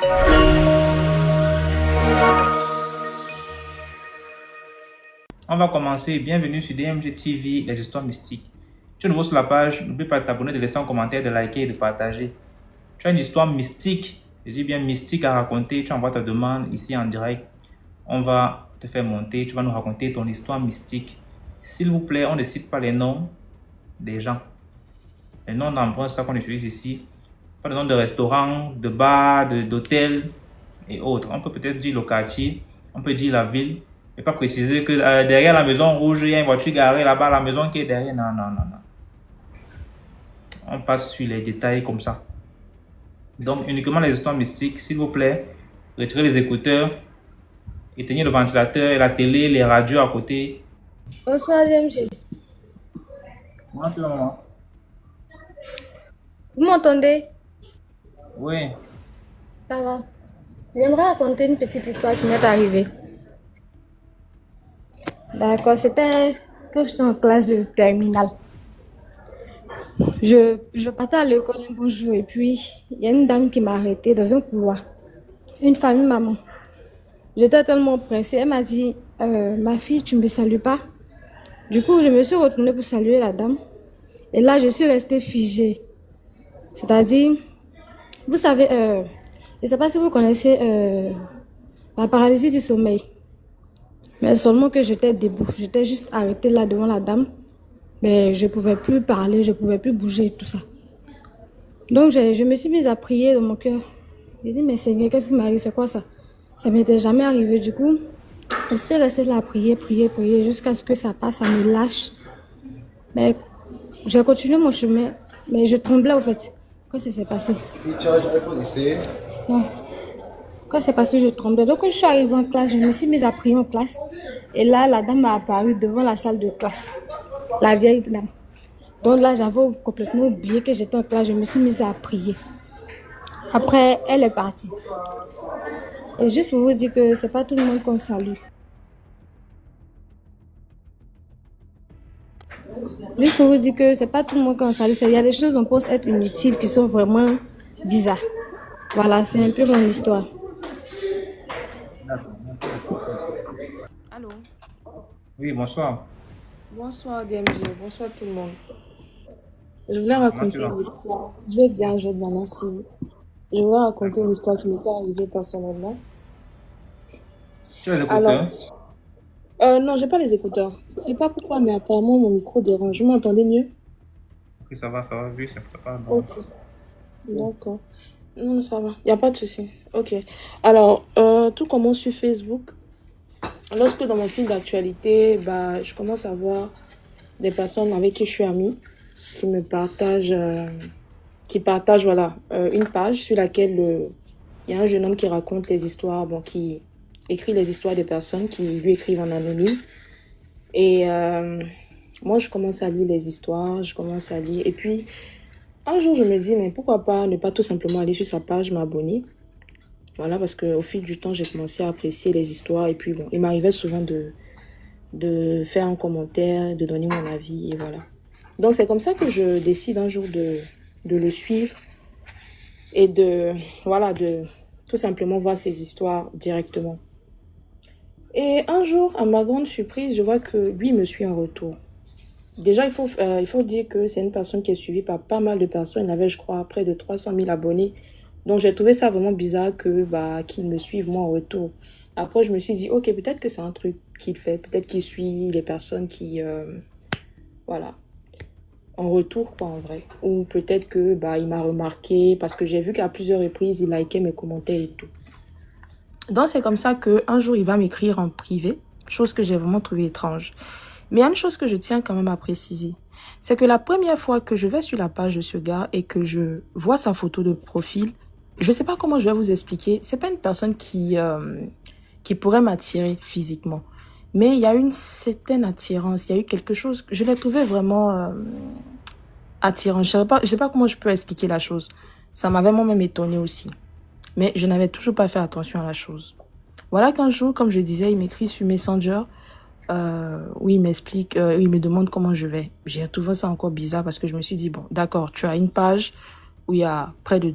On va commencer. Bienvenue sur DMG TV, les histoires mystiques. Tu es nouveau sur la page, n'oublie pas de t'abonner, de laisser un commentaire, de liker et de partager. Tu as une histoire mystique, je dis bien mystique à raconter. Tu envoies ta demande ici en direct. On va te faire monter, tu vas nous raconter ton histoire mystique. S'il vous plaît, on ne cite pas les noms des gens. Les noms d'emprunt, c'est ça qu'on utilise ici. Pas de noms de restaurants, de bars, d'hôtels et autres. On peut peut-être dire le quartier, on peut dire la ville. Et pas préciser que derrière la maison rouge, il y a une voiture garée là-bas, la maison qui est derrière. Non, non, non, non. On passe sur les détails comme ça. Donc, uniquement les histoires mystiques, s'il vous plaît, retirez les écouteurs, éteignez le ventilateur et la télé, les radios à côté. Bonsoir, DMG. Comment tu vas, maman? Vous m'entendez? Oui. Ça va. J'aimerais raconter une petite histoire qui m'est arrivée. D'accord, c'était quand j'étais en classe de terminale. Je partais à l'école un bon jour et puis il y a une dame qui m'a arrêtée dans un couloir. Une famille maman. J'étais tellement pressée. Elle m'a dit, ma fille, tu ne me salues pas? Du coup, je me suis retournée pour saluer la dame. Et là, je suis restée figée. C'est-à-dire, vous savez, je ne sais pas si vous connaissez la paralysie du sommeil. Mais seulement que j'étais debout. J'étais juste arrêtée là devant la dame. Mais je ne pouvais plus parler, je ne pouvais plus bouger et tout ça. Donc, je me suis mise à prier dans mon cœur. J'ai dit, mais Seigneur, qu'est-ce qui m'arrive? C'est quoi ça? Ça ne m'était jamais arrivé. Du coup, je suis restée là à prier, prier jusqu'à ce que ça passe, ça me lâche. Mais j'ai continué mon chemin. Mais je tremblais au fait. Quand ça s'est passé? Non. Quand c'est passé, je tremblais. Donc, quand je suis arrivée en classe, je me suis mise à prier en classe. Et là, la dame m'a apparu devant la salle de classe. La vieille dame. Donc là, j'avais complètement oublié que j'étais en classe. Je me suis mise à prier. Après, elle est partie. Et juste pour vous dire que c'est pas tout le monde qu'on salue. Juste pour vous dire que c'est pas tout le monde qu'on salue. Il y a des choses qu'on pense être inutiles qui sont vraiment bizarres. Voilà, c'est un peu mon histoire. Allô? Oui, bonsoir. Bonsoir DMG, bonsoir tout le monde. Je voulais raconter une histoire. Je vais bien, merci. Je voulais raconter une histoire qui m'était arrivée personnellement. Tu as les Alors, écouteurs? non, j'ai pas les écouteurs. Je sais pas pourquoi, mais apparemment mon micro dérange. Vous m'entendez mieux? Oui, ça va, oui, c'est pas bon. Ok, d'accord. Non, ça va, il n'y a pas de souci. Ok. Alors, tout commence sur Facebook. Lorsque dans mon fil d'actualité, je commence à voir des personnes avec qui je suis amie qui me partagent, voilà, une page sur laquelle il y a un jeune homme qui raconte les histoires, qui écrit les histoires des personnes qui lui écrivent en anonyme. Et moi, je commence à lire les histoires, et puis un jour, je me dis, mais pourquoi pas ne pas tout simplement aller sur sa page, m'abonner. Voilà, parce qu'au fil du temps, j'ai commencé à apprécier les histoires. Et puis, il m'arrivait souvent de faire un commentaire, de donner mon avis, et voilà. Donc, c'est comme ça que je décide un jour de le suivre et de tout simplement voir ses histoires directement. Et un jour, à ma grande surprise, je vois que lui me suit en retour. Déjà, il faut dire que c'est une personne qui est suivie par pas mal de personnes. Il avait, je crois, près de 300 000 abonnés. Donc, j'ai trouvé ça vraiment bizarre qu'il me suive moi en retour. Après, je me suis dit, ok, peut-être que c'est un truc qu'il fait. Peut-être qu'il suit les personnes qui, en retour, quoi, en vrai. Ou peut-être que, il m'a remarqué parce que j'ai vu qu'à plusieurs reprises, il likait mes commentaires et tout. Donc, c'est comme ça qu'un jour, il va m'écrire en privé. Chose que j'ai vraiment trouvé étrange. Mais il y a une chose que je tiens quand même à préciser. C'est que la première fois que je vais sur la page de ce gars et que je vois sa photo de profil, je sais pas comment je vais vous expliquer. C'est pas une personne qui pourrait m'attirer physiquement. Mais il y a une certaine attirance. Il y a eu quelque chose. Je l'ai trouvé vraiment attirant. Je sais pas comment je peux expliquer la chose. Ça m'avait moi-même étonnée aussi. Mais je n'avais toujours pas fait attention à la chose. Voilà qu'un jour, comme je disais, il m'écrit sur Messenger. Où il m'explique, il me demande comment je vais. J'ai trouvé ça encore bizarre parce que je me suis dit, bon, d'accord, tu as une page où il y a près de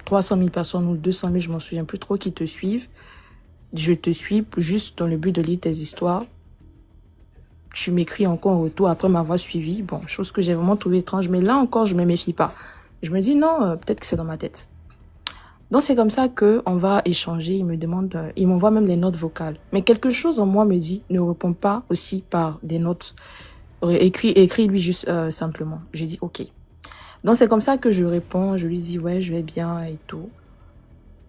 300 000 personnes ou 200 000, je m'en souviens plus trop, qui te suivent. Je te suis juste dans le but de lire tes histoires. Tu m'écris encore en retour après m'avoir suivi. Bon, chose que j'ai vraiment trouvé étrange. Mais là encore, je me méfie pas. Je me dis non, peut-être que c'est dans ma tête. Donc c'est comme ça que on va échanger. Il me demande, il m'envoie même les notes vocales. Mais quelque chose en moi me dit, ne réponds pas aussi par des notes. Écris-lui juste simplement. J'ai dit ok. Donc c'est comme ça que je réponds. Je lui dis ouais, je vais bien et tout.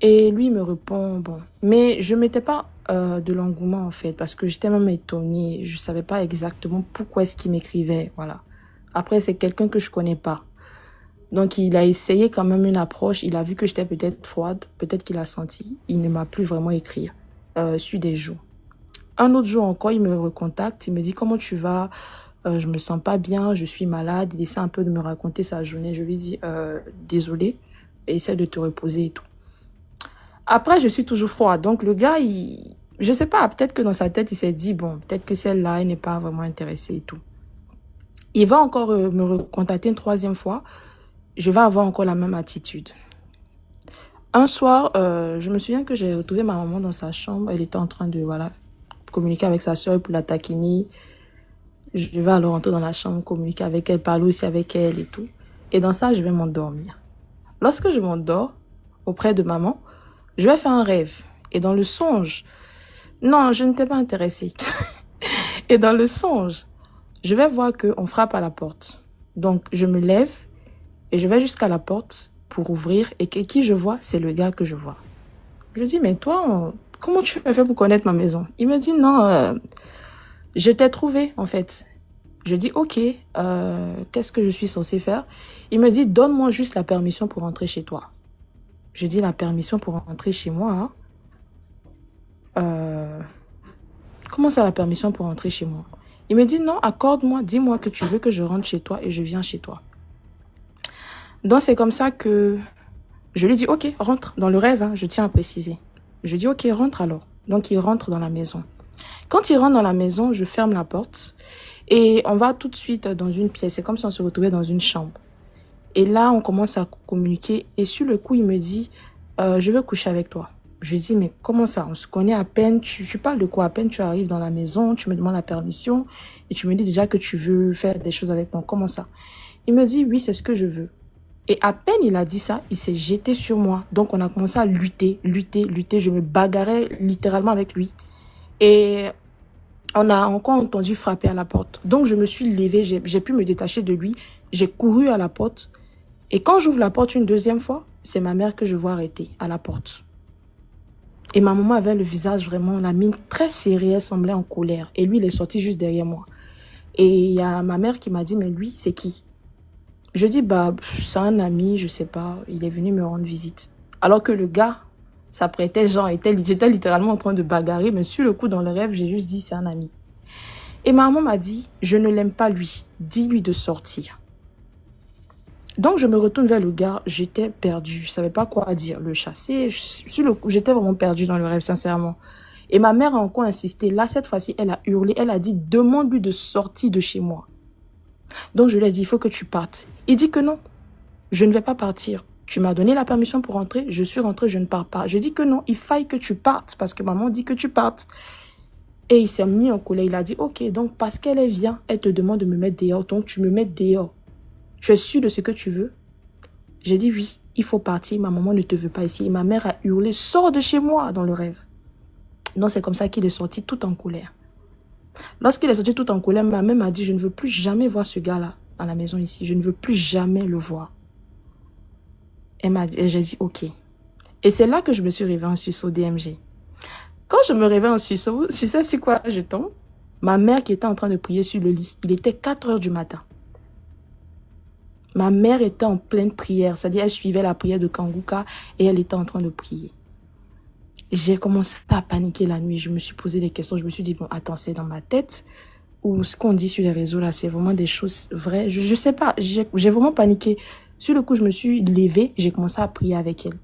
Et lui me répond bon. Mais je mettais pas de l'engouement en fait parce que j'étais même étonnée. Je savais pas exactement pourquoi est-ce qu'il m'écrivait. Voilà. Après c'est quelqu'un que je connais pas. Donc, il a essayé quand même une approche. Il a vu que j'étais peut-être froide. Peut-être qu'il a senti. Il ne m'a plus vraiment écrit sur des jours. Un autre jour encore, il me recontacte. Il me dit, comment tu vas? Je me sens pas bien. Je suis malade. Il essaie un peu de me raconter sa journée. Je lui dis, désolé. Essaie de te reposer et tout. Après, je suis toujours froide. Donc, le gars, je sais pas. Peut-être que dans sa tête, il s'est dit, bon, peut-être que celle-là, elle n'est pas vraiment intéressée et tout. Il va encore me recontacter une troisième fois. Je vais avoir encore la même attitude. Un soir, je me souviens que j'ai retrouvé ma maman dans sa chambre. Elle était en train de communiquer avec sa soeur pour la taquiner. Je vais alors entrer dans la chambre, communiquer avec elle, parler aussi avec elle et tout. Et dans ça, je vais m'endormir. Lorsque je m'endors auprès de maman, je vais faire un rêve. Et dans le songe, non, je n'étais pas intéressée. Et dans le songe, je vais voir qu'on frappe à la porte. Donc, je me lève. Et je vais jusqu'à la porte pour ouvrir. Et qui je vois, c'est le gars que je vois. Je dis, mais toi, comment tu as fait pour connaître ma maison? Il me dit, non, je t'ai trouvé, en fait. Je dis, ok, qu'est-ce que je suis censée faire? Il me dit, donne-moi juste la permission pour rentrer chez toi. Je dis, la permission pour rentrer chez moi, hein? Comment ça, la permission pour rentrer chez moi? Il me dit, non, accorde-moi, dis-moi que tu veux que je rentre chez toi et je viens chez toi. Donc, c'est comme ça que je lui dis, ok, rentre dans le rêve, hein, je tiens à préciser. Je dis, ok, rentre alors. Donc, il rentre dans la maison. Quand il rentre dans la maison, je ferme la porte et on va tout de suite dans une pièce. C'est comme si on se retrouvait dans une chambre. Et là, on commence à communiquer. Et sur le coup, il me dit, je veux coucher avec toi. Je lui dis, mais comment ça? On se connaît à peine. Tu parles de quoi? À peine tu arrives dans la maison, tu me demandes la permission et tu me dis déjà que tu veux faire des choses avec moi. Comment ça? Il me dit, oui, c'est ce que je veux. Et à peine il a dit ça, il s'est jeté sur moi. Donc, on a commencé à lutter. Je me bagarrais littéralement avec lui. Et on a encore entendu frapper à la porte. Donc, je me suis levée, j'ai pu me détacher de lui. J'ai couru à la porte. Et quand j'ouvre la porte une deuxième fois, c'est ma mère que je vois arrêter à la porte. Et ma maman avait le visage vraiment, la mine très serrée, elle semblait en colère. Et lui, il est sorti juste derrière moi. Et il y a ma mère qui m'a dit, mais lui, c'est qui? Je dis, bah, c'est un ami, je sais pas, il est venu me rendre visite. Alors que le gars s'apprêtait, genre, j'étais littéralement en train de bagarrer, mais sur le coup, dans le rêve, j'ai juste dit, c'est un ami. Et ma maman m'a dit, je ne l'aime pas lui, dis-lui de sortir. Donc, je me retourne vers le gars, j'étais perdue, je savais pas quoi dire, le chasser, sur le coup, j'étais vraiment perdue dans le rêve, sincèrement. Et ma mère a encore insisté, là, cette fois-ci, elle a hurlé, elle a dit, demande-lui de sortir de chez moi. Donc, je lui ai dit, il faut que tu partes. Il dit que non, je ne vais pas partir. Tu m'as donné la permission pour rentrer, je suis rentrée, je ne pars pas. Je dis que non, il faille que tu partes parce que maman dit que tu partes. Et il s'est mis en colère, il a dit, ok, donc parce qu'elle vient, elle te demande de me mettre dehors, donc tu me mets dehors. Tu es sûr de ce que tu veux? J'ai dit oui, il faut partir, ma maman ne te veut pas ici. Et ma mère a hurlé, sors de chez moi dans le rêve. Donc c'est comme ça qu'il est sorti tout en colère. Lorsqu'il est sorti tout en colère, ma mère m'a dit, je ne veux plus jamais voir ce gars-là dans la maison ici. Je ne veux plus jamais le voir. J'ai dit, ok. Et c'est là que je me suis réveillée en sursaut DMG. Quand je me réveille en sursaut, tu sais sur quoi je tombe? Ma mère qui était en train de prier sur le lit. Il était 4 heures du matin. Ma mère était en pleine prière. C'est-à-dire, elle suivait la prière de Kanguka et elle était en train de prier. J'ai commencé à paniquer la nuit. Je me suis posé des questions. Je me suis dit, bon, attends, c'est dans ma tête ou ce qu'on dit sur les réseaux là, c'est vraiment des choses vraies. Je sais pas, j'ai vraiment paniqué. Sur le coup, je me suis levée, j'ai commencé à prier avec elle.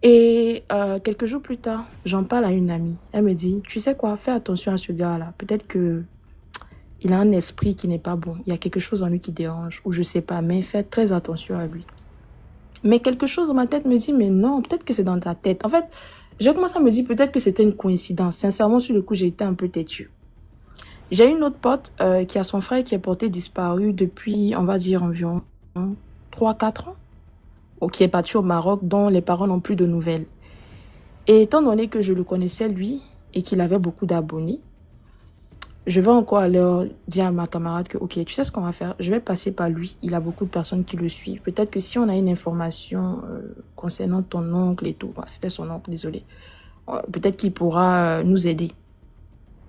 Et quelques jours plus tard, j'en parle à une amie. Elle me dit, tu sais quoi, fais attention à ce gars-là. Peut-être que il a un esprit qui n'est pas bon. Il y a quelque chose en lui qui dérange, ou je sais pas, mais fais très attention à lui. Mais quelque chose dans ma tête me dit, mais non, peut-être que c'est dans ta tête. En fait, j'ai commencé à me dire peut-être que c'était une coïncidence. Sincèrement, sur le coup, j'ai été un peu têtue. J'ai une autre pote qui a son frère qui est porté disparu depuis, on va dire, environ 3 4 ans, ou qui est parti au Maroc, dont les parents n'ont plus de nouvelles. Et étant donné que je le connaissais, lui, et qu'il avait beaucoup d'abonnés, je vais encore aller dire à ma camarade que, ok, tu sais ce qu'on va faire? Je vais passer par lui. Il a beaucoup de personnes qui le suivent. Peut-être que si on a une information concernant ton oncle et tout, c'était son oncle, désolé, peut-être qu'il pourra nous aider.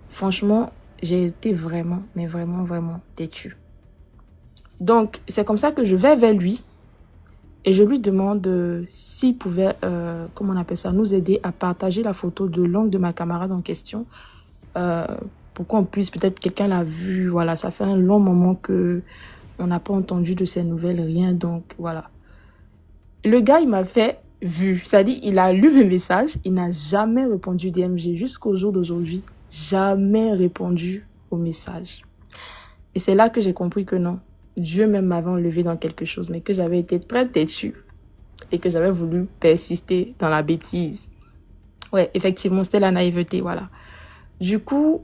Franchement, j'ai été vraiment, mais vraiment, vraiment têtue. Donc, c'est comme ça que je vais vers lui et je lui demande s'il pouvait, comment on appelle ça, nous aider à partager la photo de l'oncle de ma camarade en question. Pour qu'on puisse, peut-être quelqu'un l'a vu, voilà, ça fait un long moment que on n'a pas entendu de ses nouvelles, rien, donc voilà. Le gars, il m'a fait vu, c'est-à-dire il a lu mes messages, il n'a jamais répondu DMG jusqu'au jour d'aujourd'hui, jamais répondu aux messages. Et c'est là que j'ai compris que non, Dieu même m'avait enlevé dans quelque chose, mais que j'avais été très têtue et que j'avais voulu persister dans la bêtise. Ouais, effectivement, c'était la naïveté, voilà. Du coup,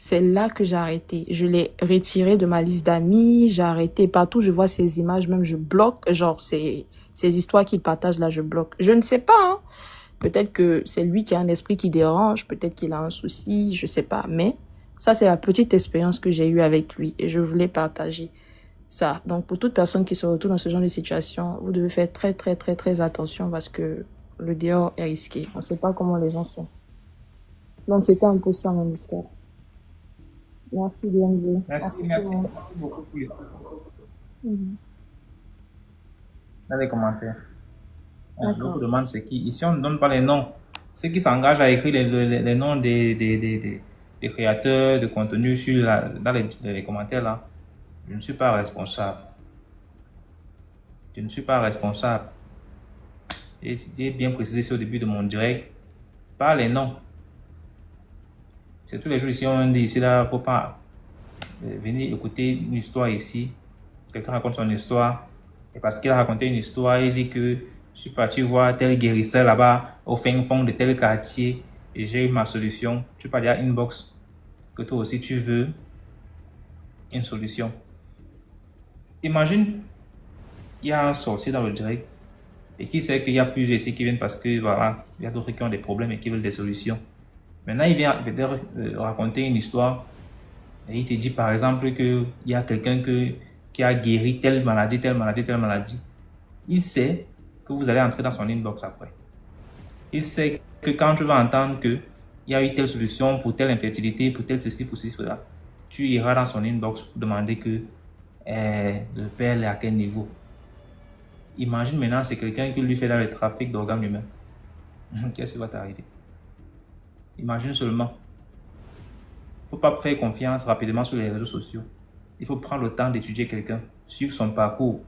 c'est là que j'ai arrêté. Je l'ai retiré de ma liste d'amis. J'ai arrêté partout. Je vois ces images, même je bloque. Genre, ces histoires qu'il partage là, je bloque. Je ne sais pas. Hein. Peut-être que c'est lui qui a un esprit qui dérange. Peut-être qu'il a un souci. Je sais pas. Mais ça, c'est la petite expérience que j'ai eue avec lui. Et je voulais partager ça. Donc, pour toute personne qui se retrouve dans ce genre de situation, vous devez faire très, très, très, très attention parce que le dehors est risqué. On ne sait pas comment les gens sont. Donc, c'était un peu ça mon histoire. Merci DMZ. Merci, Merci tout le merci monde. beaucoup pour Mhm. dans les commentaires. L'autre D'accord. demande c'est qui. Ici, on ne donne pas les noms. Ceux qui s'engagent à écrire les noms des créateurs de contenu dans les commentaires là, je ne suis pas responsable. Je ne suis pas responsable. Et j'ai bien précisé ça au début de mon direct. Pas les noms. C'est tous les jours ici, on dit ici là, faut pas venir écouter une histoire ici. Quelqu'un raconte son histoire. Et parce qu'il a raconté une histoire, il dit que je suis parti voir tel guérisseur là-bas au fin fond de tel quartier et j'ai eu ma solution. Tu peux dire inbox que toi aussi tu veux une solution. Imagine, il y a un sorcier dans le direct et qui sait qu'il y a plusieurs ici qui viennent parce que voilà, il y a d'autres qui ont des problèmes et qui veulent des solutions. Maintenant, il vient peut-être raconter une histoire et il te dit par exemple qu'il y a quelqu'un qui a guéri telle maladie, telle maladie, telle maladie. Il sait que vous allez entrer dans son inbox après. Il sait que quand tu vas entendre qu'il y a eu telle solution pour telle infertilité, pour tel ceci, pour ceci, pour cela, tu iras dans son inbox pour demander que le père est à quel niveau. Imagine maintenant, c'est quelqu'un qui lui fait dans le trafic d'organes humains. Qu'est-ce qui va t'arriver? Imagine seulement. Il ne faut pas faire confiance rapidement sur les réseaux sociaux. Il faut prendre le temps d'étudier quelqu'un, suivre son parcours.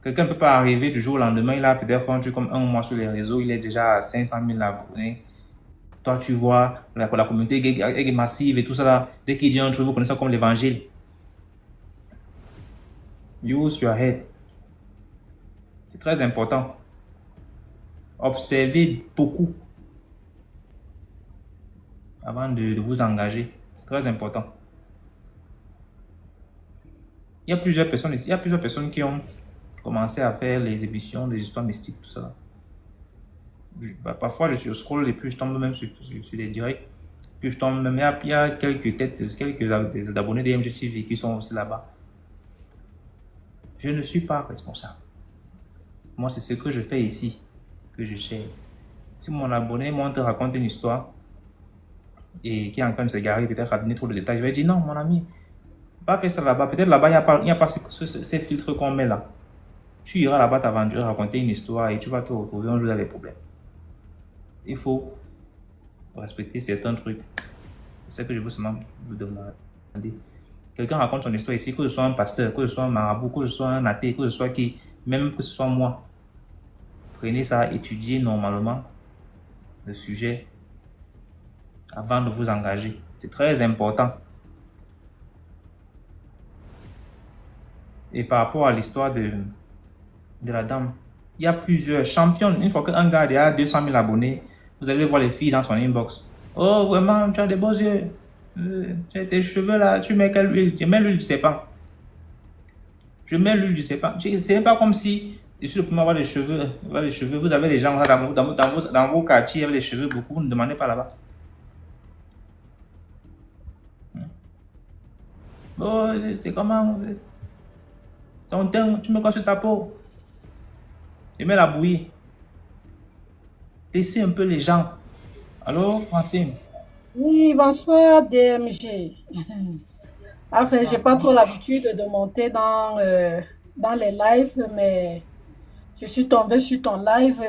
Quelqu'un ne peut pas arriver du jour au lendemain, il a peut-être un truc comme un mois sur les réseaux, il est déjà à 500 000 abonnés. Toi, tu vois, la communauté est massive et tout ça là. Dès qu'il dit un truc, vous connaissez ça comme l'évangile. Use your head. C'est très important. Observez beaucoup avant de vous engager. C'est très important. Il y a plusieurs personnes ici, il y a plusieurs personnes qui ont commencé à faire les émissions, des histoires mystiques, tout ça. Parfois, je scroll et puis je tombe même sur les directs. Puis je tombe même, il y a quelques têtes, quelques abonnés de MGTV qui sont aussi là-bas. Je ne suis pas responsable. Moi, c'est ce que je fais ici, que je gère. Si mon abonné te raconte une histoire et qui est en train de se garer, peut-être à donner trop de détails, je vais dire non, mon ami, pas faire ça là-bas. Peut-être là-bas, il n'y a pas ces filtres qu'on met là. Tu iras là-bas t'aventurer, raconter une histoire et tu vas te retrouver un jour dans les problèmes. Il faut respecter certains trucs. C'est ce que je veux seulement vous demander. Quelqu'un raconte son histoire ici, que ce soit un pasteur, que ce soit un marabout, que ce soit un athée, que ce soit qui, même que ce soit moi. Prenez ça, étudiez normalement le sujet avant de vous engager. C'est très important. Et par rapport à l'histoire de la dame Il y a plusieurs championnes. Une fois qu'un gars a 200 000 abonnés, vous allez voir les filles dans son inbox. Oh, vraiment, tu as des beaux yeux. Tu as tes cheveux là, tu mets quelle huile? Je mets l'huile du sépan. Je mets l'huile du sépan. C'est pas comme si je suis le premier à avoir les cheveux. Vous avez des gens dans vos quartiers avec les cheveux beaucoup. Vous ne demandez pas là-bas. Oh, c'est comment? Ton teint, tu mets quoi sur ta peau? Je mets la bouillie. Laissez un peu les gens. Allô, Francine? Oui, bonsoir DMG. Enfin, j'ai pas trop l'habitude de monter dans les lives, mais je suis tombée sur ton live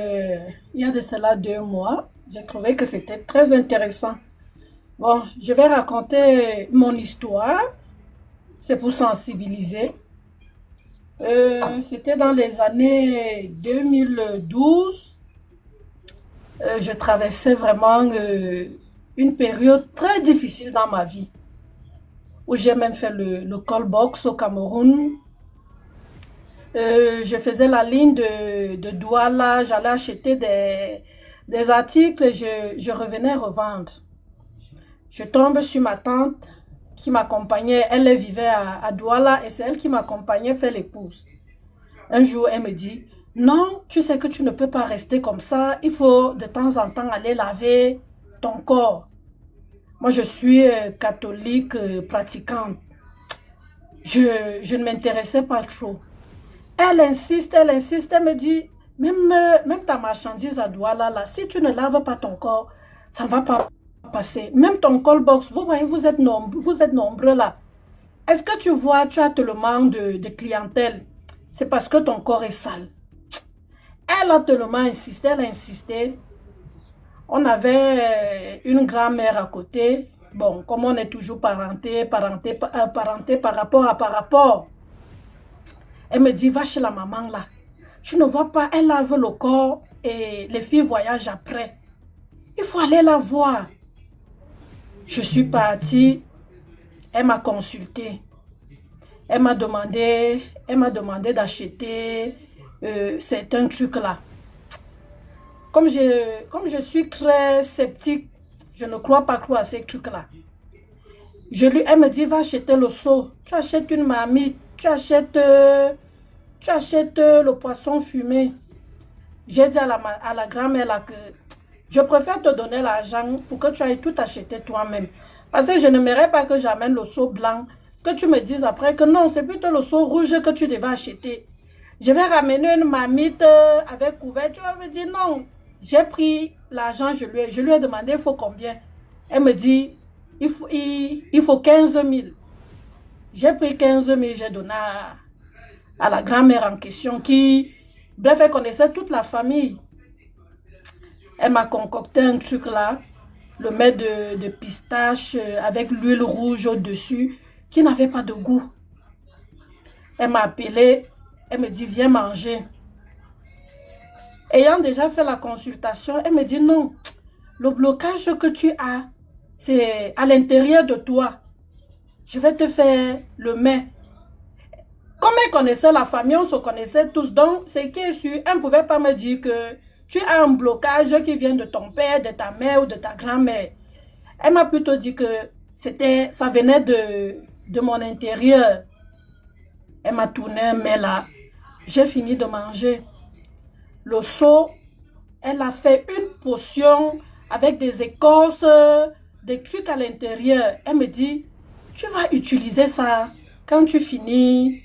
il y a de cela 2 mois. J'ai trouvé que c'était très intéressant. Bon, je vais raconter mon histoire. C'est pour sensibiliser. C'était dans les années 2012. Je traversais vraiment une période très difficile dans ma vie, où j'ai même fait le call box au Cameroun. Je faisais la ligne de Douala, j'allais acheter des articles et je revenais revendre. Je tombe sur ma tante qui m'accompagnait, elle vivait à Douala et c'est elle qui m'accompagnait faire les courses. Un jour, elle me dit, non, tu sais que tu ne peux pas rester comme ça, il faut de temps en temps aller laver ton corps. Moi, je suis catholique pratiquante. Je ne m'intéressais pas trop. Elle insiste, elle me dit, même ta marchandise à Douala, là, si tu ne laves pas ton corps, ça ne va pas passer. Même ton call box, vous voyez, vous êtes nombreux là. Est-ce que tu vois, tu as tellement de clientèle? C'est parce que ton corps est sale. Elle a tellement insisté, elle a insisté. On avait une grand-mère à côté. Bon, comme on est toujours parenté par rapport. Elle me dit, va chez la maman là. Tu ne vois pas, elle lave le corps et les filles voyagent après. Il faut aller la voir. Je suis partie. Elle m'a consulté. Elle m'a demandé d'acheter certains trucs là. Comme je suis très sceptique, je ne crois pas trop à ces trucs-là. Elle me dit, va acheter le seau. Tu achètes une marmite, tu achètes le poisson fumé. J'ai dit à la grand-mère là que je préfère te donner l'argent pour que tu ailles tout acheter toi-même. Parce que je n'aimerais pas que j'amène le seau blanc, que tu me dises après que non, c'est plutôt le seau rouge que tu devais acheter. Je vais ramener une marmite avec couverture. Tu vas me dire non. J'ai pris l'argent, je lui ai demandé, il faut combien? Elle me dit, il faut 15 000. J'ai pris 15 000, j'ai donné à la grand-mère en question qui, bref, elle connaissait toute la famille. Elle m'a concocté un truc là, le mets de pistache avec l'huile rouge au-dessus, qui n'avait pas de goût. Elle m'a appelé, elle me dit, viens manger. Ayant déjà fait la consultation, elle me dit non, le blocage que tu as, c'est à l'intérieur de toi. Je vais te faire le mets. Comme elle connaissait la famille, on se connaissait tous, donc c'est qui est sûr, elle ne pouvait pas me dire que tu as un blocage qui vient de ton père, de ta mère ou de ta grand-mère. Elle m'a plutôt dit que ça venait de mon intérieur. Elle m'a tourné un mets là. J'ai fini de manger. Le seau, elle a fait une potion avec des écorces, des trucs à l'intérieur. Elle me dit, tu vas utiliser ça quand tu finis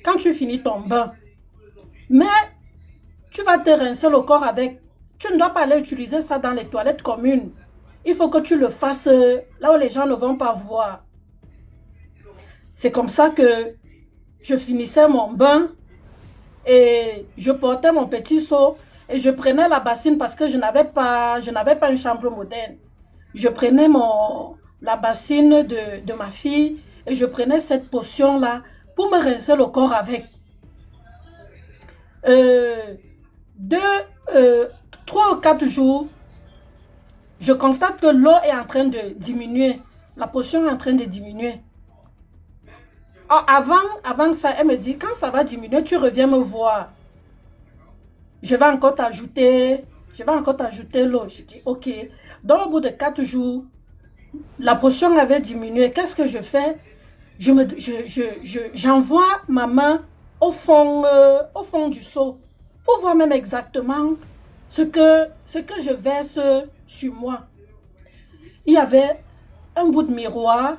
ton bain. Mais tu vas te rincer le corps avec. Tu ne dois pas aller utiliser ça dans les toilettes communes. Il faut que tu le fasses là où les gens ne vont pas voir. C'est comme ça que je finissais mon bain et je portais mon petit seau. Et je prenais la bassine parce que je n'avais pas une chambre moderne. Je prenais la bassine de ma fille et je prenais cette potion-là pour me rincer le corps avec. 3 ou 4 jours, je constate que l'eau est en train de diminuer. La potion est en train de diminuer. Avant ça, elle me dit, quand ça va diminuer, tu reviens me voir. je vais encore t'ajouter l'eau. Je dis, ok. Donc, au bout de 4 jours, la portion avait diminué. Qu'est-ce que je fais? J'envoie ma main au fond du seau pour voir même exactement ce que je verse sur moi. Il y avait un bout de miroir,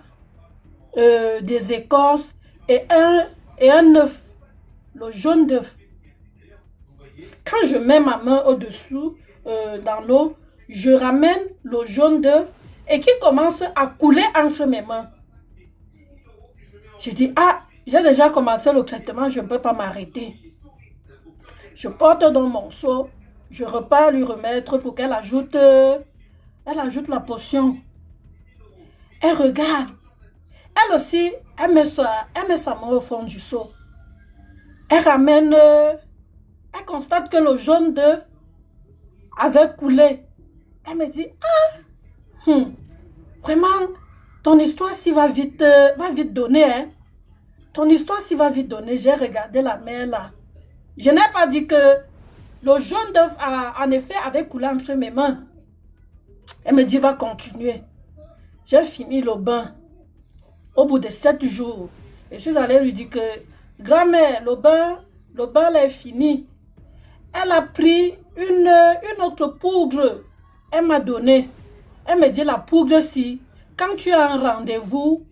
des écorces et un œuf, le jaune d'œuf. Quand je mets ma main au-dessous dans l'eau, je ramène le jaune d'œuf et qui commence à couler entre mes mains. Je dis, ah, j'ai déjà commencé le traitement, je ne peux pas m'arrêter. Je porte dans mon seau, je repars lui remettre pour qu'elle ajoute la potion. Elle regarde. Elle aussi, elle met sa main au fond du seau. Elle ramène, elle constate que le jaune d'œuf avait coulé. Elle me dit, ah, vraiment, ton histoire s'y va vite donner, hein. Ton histoire s'y va vite donner. J'ai regardé la mer là. Je n'ai pas dit que le jaune d'œuf en effet avait coulé entre mes mains. Elle me dit, va continuer. J'ai fini le bain. Au bout de 7 jours, je suis allée lui dire que, grand-mère, le bain là est fini. Elle a pris une autre poudre. Elle m'a donné. Elle me dit, la poudre-ci, quand tu as un rendez-vous,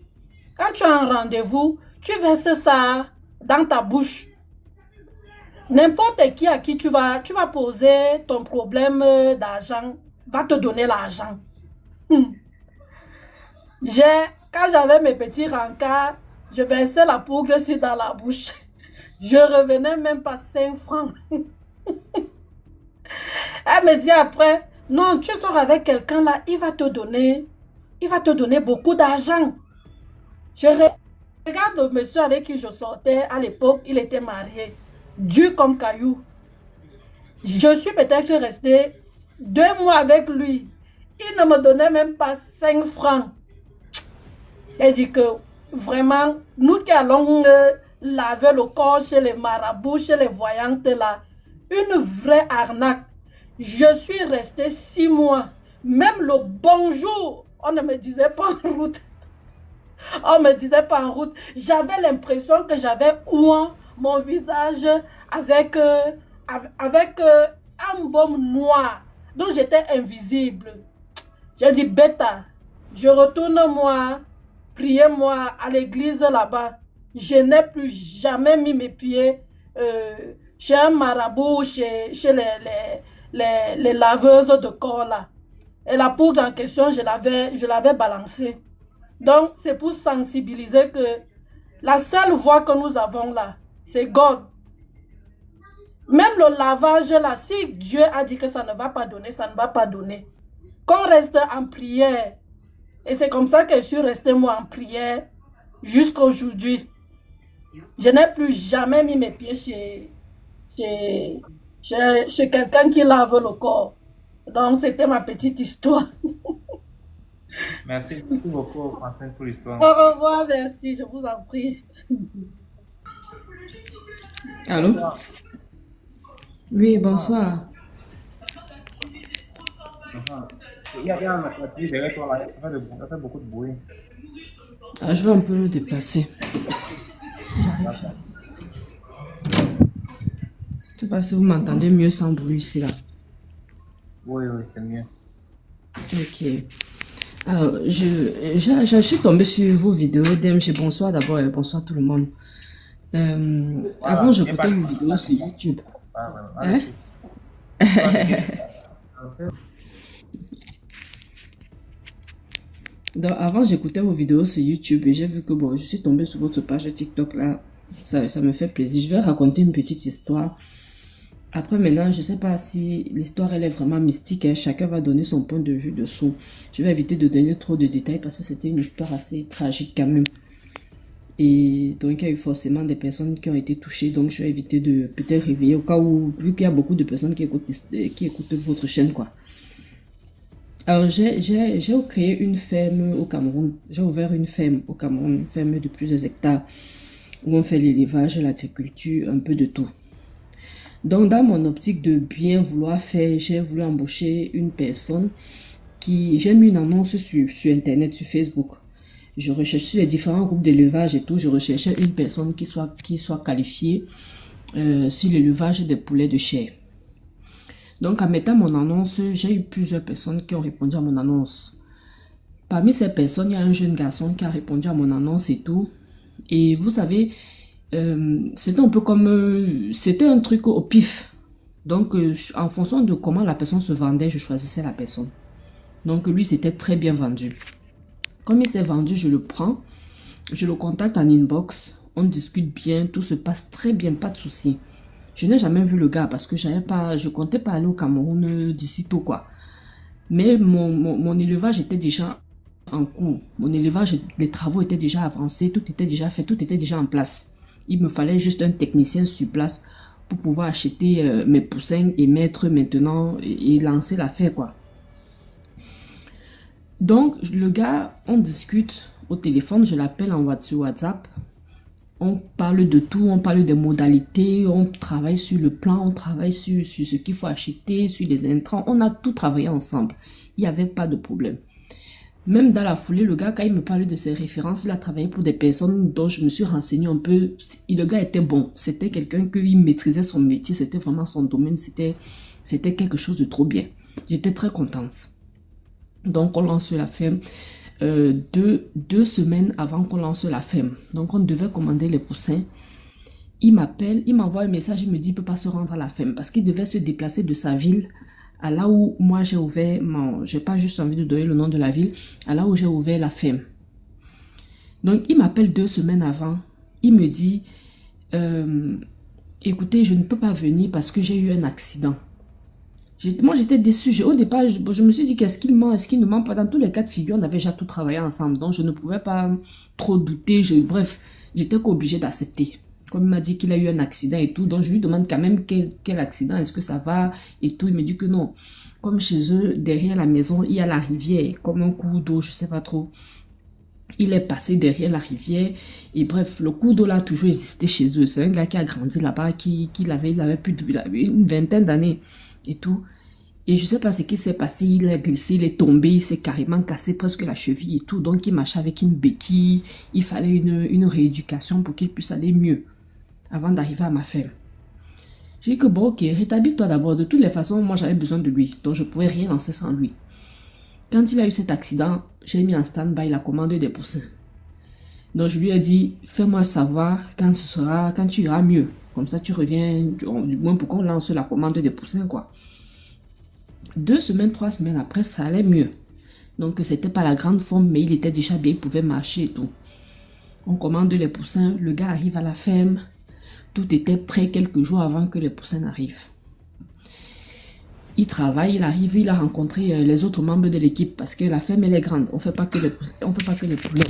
tu verses ça dans ta bouche. N'importe qui à qui tu vas poser ton problème d'argent va te donner l'argent. Quand j'avais mes petits rencarts, je versais la poudre-ci dans la bouche. Je revenais même pas 5 francs. Elle me dit après, non, tu sors avec quelqu'un là, il va te donner beaucoup d'argent. Je regarde le monsieur avec qui je sortais à l'époque, il était marié, dur comme caillou. Je suis peut-être restée 2 mois avec lui. Il ne me donnait même pas 5 francs. Elle dit que vraiment, nous qui allons laver le corps chez les marabouts, chez les voyantes là, une vraie arnaque. Je suis restée 6 mois. Même le bonjour, on ne me disait pas en route. On ne me disait pas en route. J'avais l'impression que j'avais ouin mon visage avec un baume noir. Donc j'étais invisible. J'ai dit, bêta, je retourne moi, priez-moi à l'église là-bas. Je n'ai plus jamais mis mes pieds chez un marabout, chez les laveuses de corps là. Et la poudre en question, je l'avais balancée. Donc, c'est pour sensibiliser que la seule voie que nous avons là, c'est God. Même le lavage là, si Dieu a dit que ça ne va pas donner, ça ne va pas donner. Qu'on reste en prière. Et c'est comme ça que je suis restée moi en prière jusqu'à aujourd'hui. Je n'ai plus jamais mis mes pieds chez quelqu'un qui lave le corps. Donc, c'était ma petite histoire. Merci beaucoup, Francine, pour l'histoire. Au revoir, merci, je vous en prie. Allô? Oui, bonsoir. Il y a un appareil derrière toi là, ça fait beaucoup de bruit. Ah, je vais un peu me déplacer. Je sais pas si vous m'entendez mieux sans bruit ici là. Oui, c'est mieux. Ok. Alors, je suis tombée sur vos vidéos d'MG. Bonsoir d'abord et bonsoir tout le monde. Avant, j'écoutais vos vidéos sur YouTube. Hein? Donc, avant, j'écoutais vos vidéos sur YouTube et j'ai vu que bon, je suis tombée sur votre page TikTok là. Ça me fait plaisir. Je vais raconter une petite histoire. Après, maintenant, je ne sais pas si l'histoire elle est vraiment mystique. Hein. Chacun va donner son point de vue dessous. Je vais éviter de donner trop de détails parce que c'était une histoire assez tragique quand même. Et donc, il y a eu forcément des personnes qui ont été touchées. Donc, je vais éviter de peut-être réveiller au cas où, vu qu'il y a beaucoup de personnes qui écoutent votre chaîne, quoi. Alors, j'ai créé une ferme au Cameroun. J'ai ouvert une ferme au Cameroun, une ferme de plusieurs hectares où on fait l'élevage, l'agriculture, un peu de tout. Donc, dans mon optique de bien vouloir faire, j'ai voulu embaucher une personne qui... J'ai mis une annonce sur Internet, sur Facebook. Je recherchais sur les différents groupes d'élevage et tout. Je recherchais une personne qui soit qualifiée sur l'élevage des poulets de chair. Donc, en mettant mon annonce, j'ai eu plusieurs personnes qui ont répondu à mon annonce. Parmi ces personnes, il y a un jeune garçon qui a répondu à mon annonce et tout. Et vous savez, c'était un peu comme... c'était un truc au pif. Donc, en fonction de comment la personne se vendait, je choisissais la personne. Donc, lui, c'était très bien vendu. Comme il s'est vendu, je le prends. Je le contacte en inbox. On discute bien, tout se passe très bien, pas de souci. Je n'ai jamais vu le gars parce que je comptais pas aller au Cameroun d'ici tôt, quoi. Mais mon élevage était déjà en cours. Mon élevage, les travaux étaient déjà avancés, tout était déjà fait, tout était déjà en place. Il me fallait juste un technicien sur place pour pouvoir acheter mes poussins et mettre maintenant et lancer l'affaire, quoi. Donc, le gars, on discute au téléphone, je l'appelle sur WhatsApp. On parle de tout, on parle des modalités, on travaille sur le plan, on travaille sur ce qu'il faut acheter, sur les intrants. On a tout travaillé ensemble. Il n'y avait pas de problème. Même dans la foulée, le gars, quand il me parlait de ses références, il a travaillé pour des personnes dont je me suis renseigné un peu. Et le gars était bon. C'était quelqu'un qui maîtrisait son métier. C'était vraiment son domaine. C'était quelque chose de trop bien. J'étais très contente. Donc, on lance la ferme. Deux semaines avant qu'on lance la ferme. Donc, on devait commander les poussins. Il m'appelle, il m'envoie un message, il me dit qu'il ne peut pas se rendre à la ferme parce qu'il devait se déplacer de sa ville à là où moi j'ai ouvert j'ai pas juste envie de donner le nom de la ville, à là où j'ai ouvert la ferme. Donc, il m'appelle 2 semaines avant. Il me dit, écoutez, je ne peux pas venir parce que j'ai eu un accident. Moi, j'étais déçue. Au départ, je me suis dit qu'est-ce qu'il ment, est-ce qu'il ne ment pas. Dans tous les cas de figure, on avait déjà tout travaillé ensemble. Donc, je ne pouvais pas trop douter. Bref, j'étais qu'obligée d'accepter. Comme il m'a dit qu'il a eu un accident et tout. Donc, je lui demande quand même quel accident, est-ce que ça va et tout. Il me dit que non. Comme chez eux, derrière la maison, il y a la rivière, comme un cours d'eau, je sais pas trop. Il est passé derrière la rivière. Et bref, le cours d'eau là a toujours existé chez eux. C'est un gars qui a grandi là-bas, il avait plus de, il avait une vingtaine d'années et tout. Et je sais pas ce qui s'est passé, il a glissé, il est tombé, il s'est carrément cassé presque la cheville et tout. Donc, il marchait avec une béquille. Il fallait une rééducation pour qu'il puisse aller mieux avant d'arriver à ma ferme. J'ai dit que bon, ok, rétablis-toi d'abord. De toutes les façons, moi, j'avais besoin de lui. Donc, je pouvais rien lancer sans lui. Quand il a eu cet accident, j'ai mis en stand-by la commande des poussins. Donc, je lui ai dit, fais-moi savoir quand tu iras mieux. Comme ça, tu reviens, du moins pour qu'on lance la commande des poussins, quoi. 2 semaines, 3 semaines après, ça allait mieux. Donc, c'était pas la grande forme, mais il était déjà bien, il pouvait marcher et tout. On commande les poussins, le gars arrive à la ferme. Tout était prêt quelques jours avant que les poussins n'arrivent. Il travaille, il arrive, il a rencontré les autres membres de l'équipe parce que la ferme, elle est grande. On fait pas que les poulets.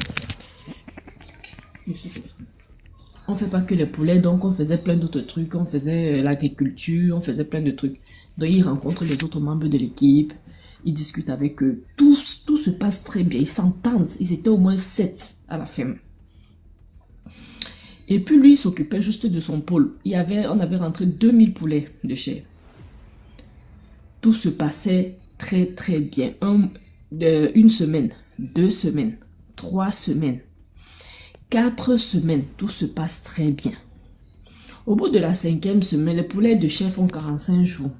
On fait pas que les poulets, donc on faisait plein d'autres trucs. On faisait l'agriculture, on faisait plein de trucs. Donc, il rencontre les autres membres de l'équipe. Il discute avec eux. Tout se passe très bien. Ils s'entendent. Ils étaient au moins 7 à la ferme. Et puis, lui, il s'occupait juste de son pôle. On avait rentré 2000 poulets de chair. Tout se passait très, très bien. 1 semaine, 2 semaines, 3 semaines, 4 semaines. Tout se passe très bien. Au bout de la 5e semaine, les poulets de chair font 45 jours.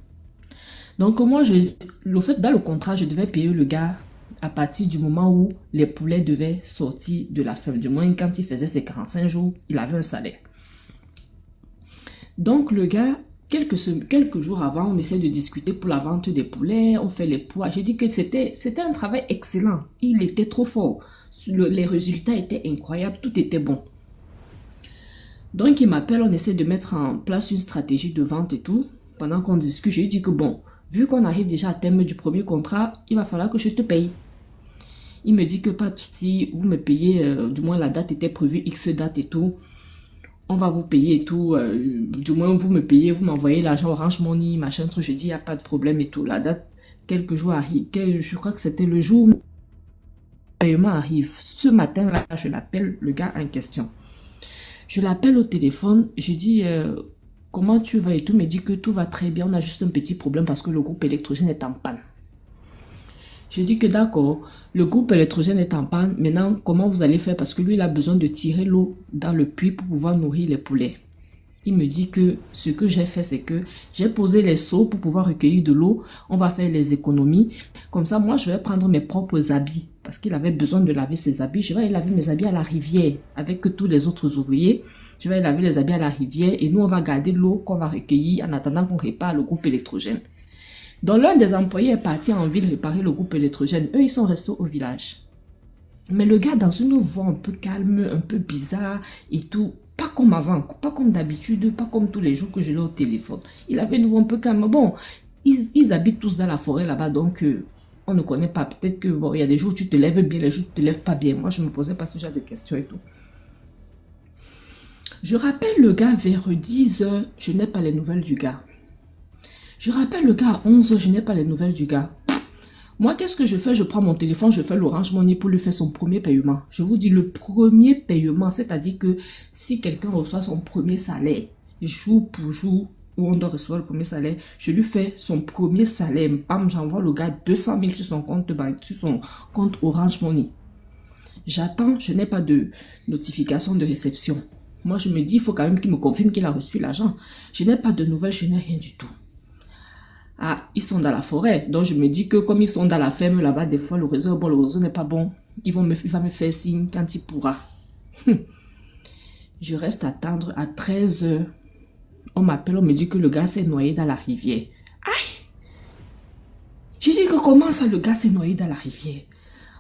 Donc, moi, dans le contrat, je devais payer le gars à partir du moment où les poulets devaient sortir de la ferme. Du moins, quand il faisait ses 45 jours, il avait un salaire. Donc, le gars, quelques jours avant, on essaie de discuter pour la vente des poulets. On fait les poids. J'ai dit que c'était un travail excellent. Il était trop fort. Les résultats étaient incroyables. Tout était bon. Donc, il m'appelle. On essaie de mettre en place une stratégie de vente et tout. Pendant qu'on discute, j'ai dit que bon, vu qu'on arrive déjà à terme du premier contrat, il va falloir que je te paye. Il me dit que pas de souci, vous me payez, du moins la date était prévue, X date et tout. On va vous payer et tout, du moins vous me payez, vous m'envoyez l'argent Orange Money, machin truc. Je dis, il n'y a pas de problème et tout. La date, quelques jours arrive, je crois que c'était le jour où le paiement arrive. Ce matin-là, je l'appelle le gars en question. Je l'appelle au téléphone, je dis, comment tu vas? Et tout me dit que tout va très bien, on a juste un petit problème parce que le groupe électrogène est en panne. Je dis que d'accord, le groupe électrogène est en panne, maintenant comment vous allez faire? Parce que lui il a besoin de tirer l'eau dans le puits pour pouvoir nourrir les poulets. Il me dit que ce que j'ai fait, c'est que j'ai posé les seaux pour pouvoir recueillir de l'eau. On va faire les économies. Comme ça, moi, je vais prendre mes propres habits. Parce qu'il avait besoin de laver ses habits. Je vais aller laver mes habits à la rivière avec tous les autres ouvriers. Je vais aller laver les habits à la rivière et nous, on va garder l'eau qu'on va recueillir en attendant qu'on répare le groupe électrogène. Donc, l'un des employés est parti en ville réparer le groupe électrogène. Eux, ils sont restés au village. Mais le gars, dans une voix un peu calme, un peu bizarre et tout, pas comme avant, pas comme d'habitude, pas comme tous les jours que je l'ai au téléphone. Il avait une voix un peu calme. Bon, ils habitent tous dans la forêt là-bas, donc on ne connaît pas. Peut-être que bon, il y a des jours où tu te lèves bien, les jours où tu te lèves pas bien. Moi, je me posais pas ce genre de questions et tout. Je rappelle le gars vers 10 h, je n'ai pas les nouvelles du gars. Je rappelle le gars à 11 h, je n'ai pas les nouvelles du gars. Moi, qu'est-ce que je fais? Je prends mon téléphone, je fais l'Orange Money pour lui faire son premier paiement. Je vous dis, le premier paiement, c'est-à-dire que si quelqu'un reçoit son premier salaire, jour pour jour, où on doit recevoir le premier salaire, je lui fais son premier salaire. Bam, j'envoie le gars 200 000 sur son compte Orange Money. J'attends, je n'ai pas de notification de réception. Moi, je me dis, il faut quand même qu'il me confirme qu'il a reçu l'argent. Je n'ai pas de nouvelles, je n'ai rien du tout. Ah, ils sont dans la forêt. Donc, je me dis que comme ils sont dans la ferme là-bas, des fois, le réseau n'est pas bon. Il va me faire signe quand il pourra. Je reste à attendre à 13 h. On m'appelle, on me dit que le gars s'est noyé dans la rivière. Aïe! Je dis que comment ça, le gars s'est noyé dans la rivière?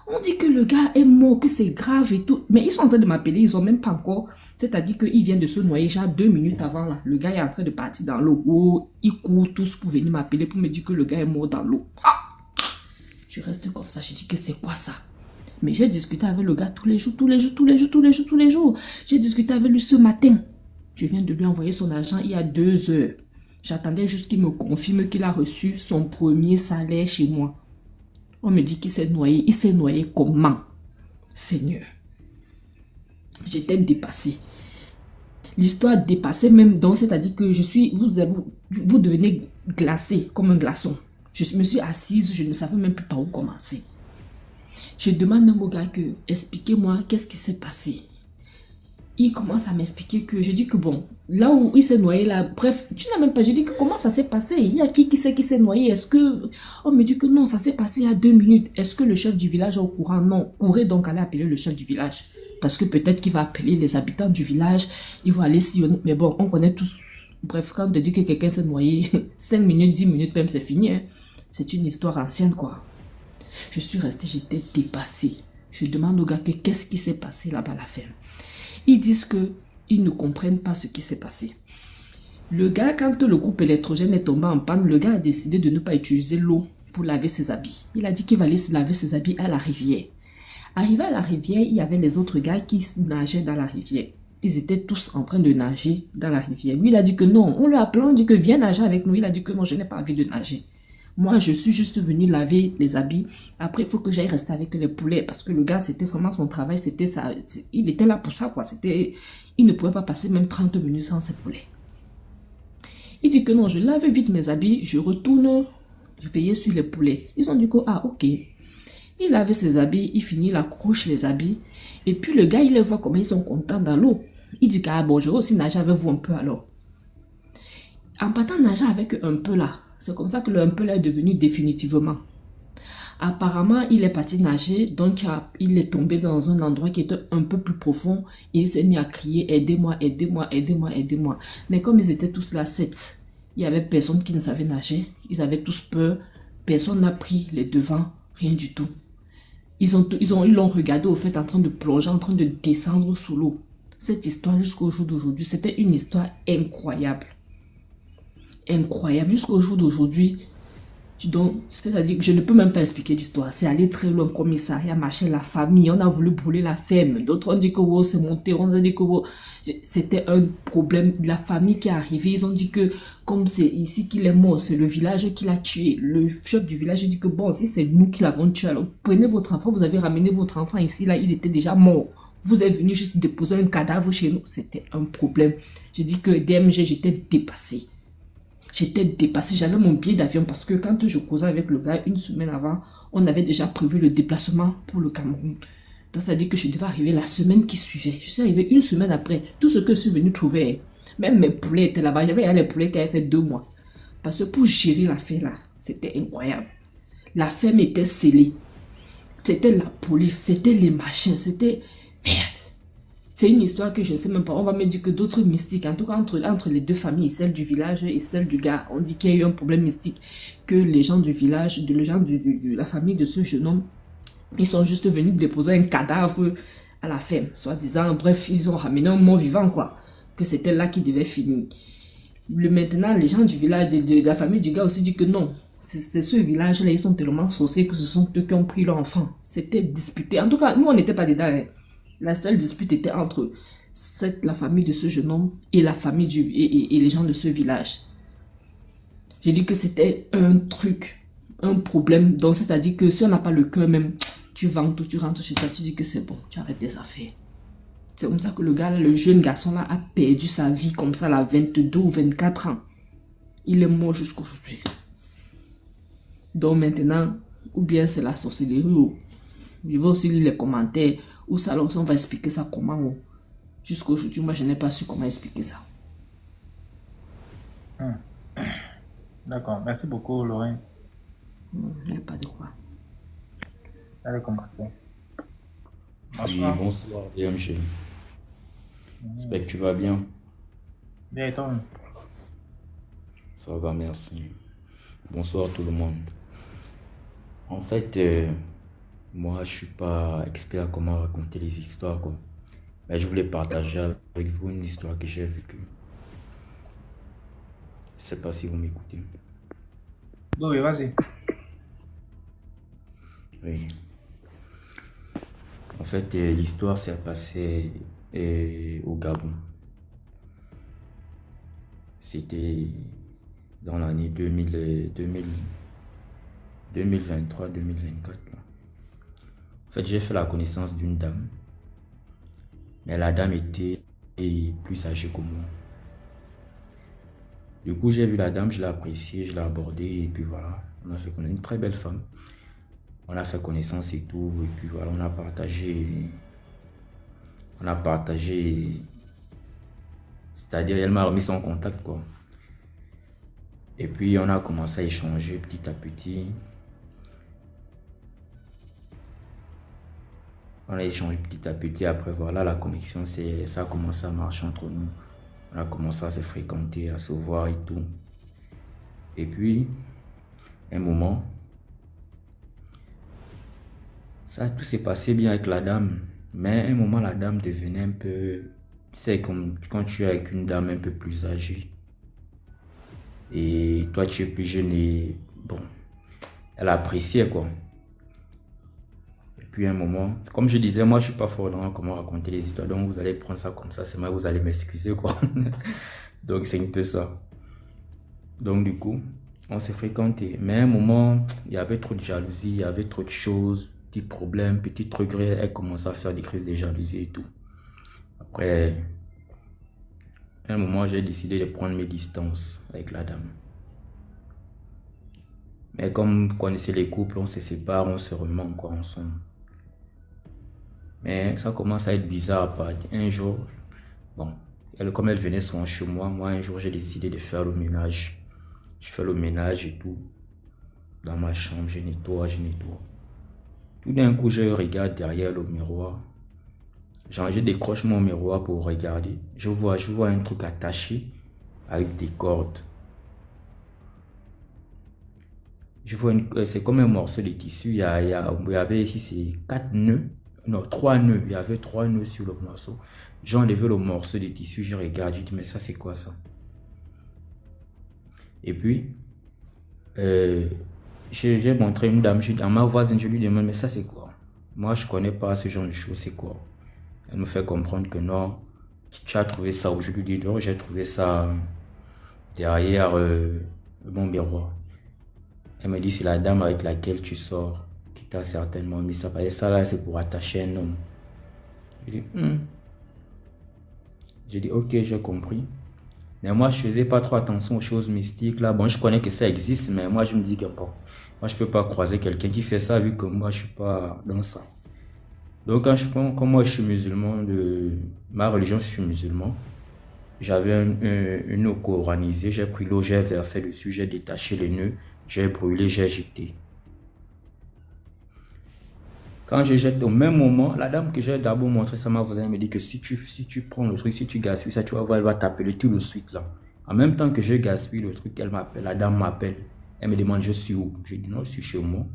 On dit que le gars est mort, que c'est grave et tout. Mais ils sont en train de m'appeler, ils n'ont même pas encore. C'est-à-dire qu'il vient de se noyer, genre 2 minutes avant là. Le gars est en train de partir dans l'eau. Oh, ils courent tous pour venir m'appeler pour me dire que le gars est mort dans l'eau. Ah! Je reste comme ça, je dis que c'est quoi ça? Mais j'ai discuté avec le gars tous les jours. J'ai discuté avec lui ce matin. Je viens de lui envoyer son argent il y a 2 h. J'attendais juste qu'il me confirme qu'il a reçu son premier salaire chez moi. On me dit qu'il s'est noyé. Il s'est noyé comment? Seigneur. J'étais dépassée. L'histoire dépassée même donc, c'est-à-dire que vous devenez glacé comme un glaçon. Je me suis assise, je ne savais même plus par où commencer. Je demande même au gars que, expliquez-moi qu'est-ce qui s'est passé. Il commence à m'expliquer que, je dis que bon, là où il s'est noyé là, bref, tu n'as même pas, je dis que comment ça s'est passé? Il y a qui sait qui s'est noyé? Est-ce que, on me dit que non, ça s'est passé il y a 2 minutes. Est-ce que le chef du village est au courant? Non, courez donc aller appeler le chef du village. Parce que peut-être qu'il va appeler les habitants du village, ils vont aller sillonner, mais bon, on connaît tous, bref, quand on te dit que quelqu'un s'est noyé, 5 minutes, 10 minutes même, c'est fini, hein. C'est une histoire ancienne, quoi. Je suis restée, j'étais dépassée. Je demande au gars que qu'est-ce qui s'est passé là-bas à la ferme. Ils disent qu'ils ne comprennent pas ce qui s'est passé. Le gars, quand le groupe électrogène est tombé en panne, le gars a décidé de ne pas utiliser l'eau pour laver ses habits. Il a dit qu'il va aller se laver ses habits à la rivière. Arrivé à la rivière, il y avait les autres gars qui nageaient dans la rivière. Ils étaient tous en train de nager dans la rivière. Lui, il a dit que non. On lui a appelé, on dit que viens nager avec nous. Il a dit que non, je n'ai pas envie de nager. Moi, je suis juste venu laver les habits. Après, il faut que j'aille rester avec les poulets. Parce que le gars, c'était vraiment son travail. C'était ça. Il était là pour ça, quoi. Il ne pouvait pas passer même 30 minutes sans ses poulets. Il dit que non, je lave vite mes habits. Je retourne, je veillais sur les poulets. Ils ont dit que, ah, ok. Il lave ses habits. Il finit, il accroche les habits. Et puis, le gars, il les voit comment ils sont contents dans l'eau. Il dit que, ah bon, je vais aussi nager avec vous un peu alors. En partant nager avec un peu là, c'est comme ça que le un peu là est devenu définitivement. Apparemment, il est parti nager, donc il est tombé dans un endroit qui était un peu plus profond. Et il s'est mis à crier, aidez-moi, aidez-moi, aidez-moi, aidez-moi. Mais comme ils étaient tous là, 7, il n'y avait personne qui ne savait nager. Ils avaient tous peur. Personne n'a pris les devants, rien du tout. Ils l'ont regardé au fait en train de plonger, en train de descendre sous l'eau. Cette histoire jusqu'au jour d'aujourd'hui, c'était une histoire incroyable. Incroyable. Jusqu'au jour d'aujourd'hui, c'est-à-dire que je ne peux même pas expliquer l'histoire. C'est aller très loin, commissariat, machin, la famille. On a voulu brûler la ferme. D'autres ont dit que oh, c'est monté. On a dit que oh, c'était un problème de la famille qui est arrivée. Ils ont dit que comme c'est ici qu'il est mort, c'est le village qui l'a tué. Le chef du village a dit que bon, si c'est nous qui l'avons tué, alors prenez votre enfant, vous avez ramené votre enfant ici, là, il était déjà mort. Vous êtes venu juste déposer un cadavre chez nous. C'était un problème. Je dis que DMG, j'étais dépassée. J'étais dépassée. J'avais mon billet d'avion parce que quand je causais avec le gars, une semaine avant, on avait déjà prévu le déplacement pour le Cameroun. Donc, ça veut dire que je devais arriver la semaine qui suivait. Je suis arrivée une semaine après. Tout ce que je suis venue trouver, même mes poulets étaient là-bas. J'avais les poulets qui avaient fait 2 mois. Parce que pour gérer l'affaire là, c'était incroyable. La ferme était scellée. C'était la police, c'était les machins, c'était... Merde. C'est une histoire que je ne sais même pas. On va me dire que d'autres mystiques, en tout cas entre les 2 familles, celle du village et celle du gars, on dit qu'il y a eu un problème mystique. Que les gens du village, les gens de la famille de ce jeune homme, ils sont juste venus déposer un cadavre à la ferme. Soi-disant, bref, ils ont ramené un mort vivant, quoi. Que c'était là qui devait finir. Maintenant, les gens du village, de la famille du gars aussi disent que non. C'est ce village-là, ils sont tellement saucés que ce sont eux qui ont pris leur enfant. C'était disputé. En tout cas, nous, on n'était pas dedans. Hein. La seule dispute était entre la famille de ce jeune homme et la famille et les gens de ce village. J'ai dit que c'était un truc, un problème. Donc, c'est-à-dire que si on n'a pas le cœur même, tu vends tout, tu rentres chez toi, tu dis que c'est bon, tu arrêtes tes affaires. C'est comme ça que le gars, le jeune garçon là, a perdu sa vie comme ça, à 22 ou 24 ans. Il est mort jusqu'aujourd'hui. Donc maintenant, ou bien c'est la sorcellerie, ou je vais aussi lire les commentaires, ou ça, on va expliquer ça comment. Jusqu'aujourd'hui, moi je n'ai pas su comment expliquer ça. D'accord, merci beaucoup Laurence. Il n'y a pas de quoi. Allez, commentaire. Oui, bonsoir DMG. J'espère que tu vas bien. Bien et toi? Ça va, merci. Bonsoir tout le monde. En fait, moi je suis pas expert à comment raconter les histoires, quoi. Mais je voulais partager avec vous une histoire que j'ai vécue. Je sais pas si vous m'écoutez. Oui, vas-y. Oui. En fait, l'histoire s'est passée au Gabon. C'était dans l'année 2023-2024. En fait, j'ai fait la connaissance d'une dame. Mais la dame était plus âgée que moi. Du coup, j'ai vu la dame, je l'ai appréciée, je l'ai abordée, et puis voilà. On a fait connaître une très belle femme. On a fait connaissance et tout, et puis voilà, on a partagé, c'est-à-dire elle m'a remis son contact, quoi. Et puis on a commencé à échanger petit à petit. On a échangé petit à petit, après voilà, la connexion, ça a commencé à marcher entre nous. On a commencé à se fréquenter, à se voir et tout. Et puis, un moment, tout s'est passé bien avec la dame. Mais à un moment, la dame devenait un peu... C'est comme quand tu es avec une dame un peu plus âgée. Et toi, tu es plus jeune et... Bon, elle appréciait, quoi. Et puis à un moment, comme je disais, moi, je suis pas fort dans comment raconter les histoires. Donc, vous allez prendre ça comme ça. C'est moi, vous allez m'excuser, quoi. Donc, c'est un peu ça. Donc, du coup, on s'est fréquenté. Mais à un moment, il y avait trop de jalousie, il y avait trop de choses. Petits problèmes, petits regrets, elle commence à faire des crises de jalousie et tout. Après, à un moment, j'ai décidé de prendre mes distances avec la dame. Mais comme vous connaissez les couples, on se sépare, on se remet encore ensemble. Mais ça commence à être bizarre. Un jour, bon, comme elle venait souvent chez moi, un jour, j'ai décidé de faire le ménage. Je fais le ménage et tout. Dans ma chambre, je nettoie. Tout d'un coup, je regarde derrière le miroir. Genre, je décroche mon miroir pour regarder. Je vois un truc attaché avec des cordes. Je vois c'est comme un morceau de tissu. Il y avait ici, c'est 4 nœuds. Non, 3 nœuds. Il y avait 3 nœuds sur le morceau. J'ai enlevé le morceau de tissu. Je regarde. Je dis, mais ça, c'est quoi ça? Et puis, j'ai montré une dame, à ma voisine, je lui demande, mais ça c'est quoi? Moi je connais pas ce genre de choses, c'est quoi? Elle me fait comprendre que non, tu as trouvé ça où? Je lui dis, non, j'ai trouvé ça derrière mon miroir. Elle me dit, c'est la dame avec laquelle tu sors, qui t'a certainement mis ça. Et ça là, c'est pour attacher un homme. J'ai dit, J'ai dit, ok, j'ai compris. Mais moi, je faisais pas trop attention aux choses mystiques là. Bon, je connais que ça existe, mais moi, je me dis que bon, moi, je peux pas croiser quelqu'un qui fait ça vu que moi, je suis pas dans ça. Donc, quand je prends, comme moi, je suis musulman, de ma religion, je suis musulman. J'avais une eau coranisée, j'ai pris l'eau, j'ai versé dessus, j'ai détaché les nœuds, j'ai brûlé, j'ai jeté. Quand je jette, au même moment, la dame que j'ai d'abord montré ça, vous allez me dire que si tu prends le truc, si tu gaspilles ça, tu vas voir, elle va t'appeler tout de suite là. En même temps que je gaspille le truc, elle m'appelle, la dame m'appelle. Elle me demande, je suis où? Je dis non, je suis chez moi.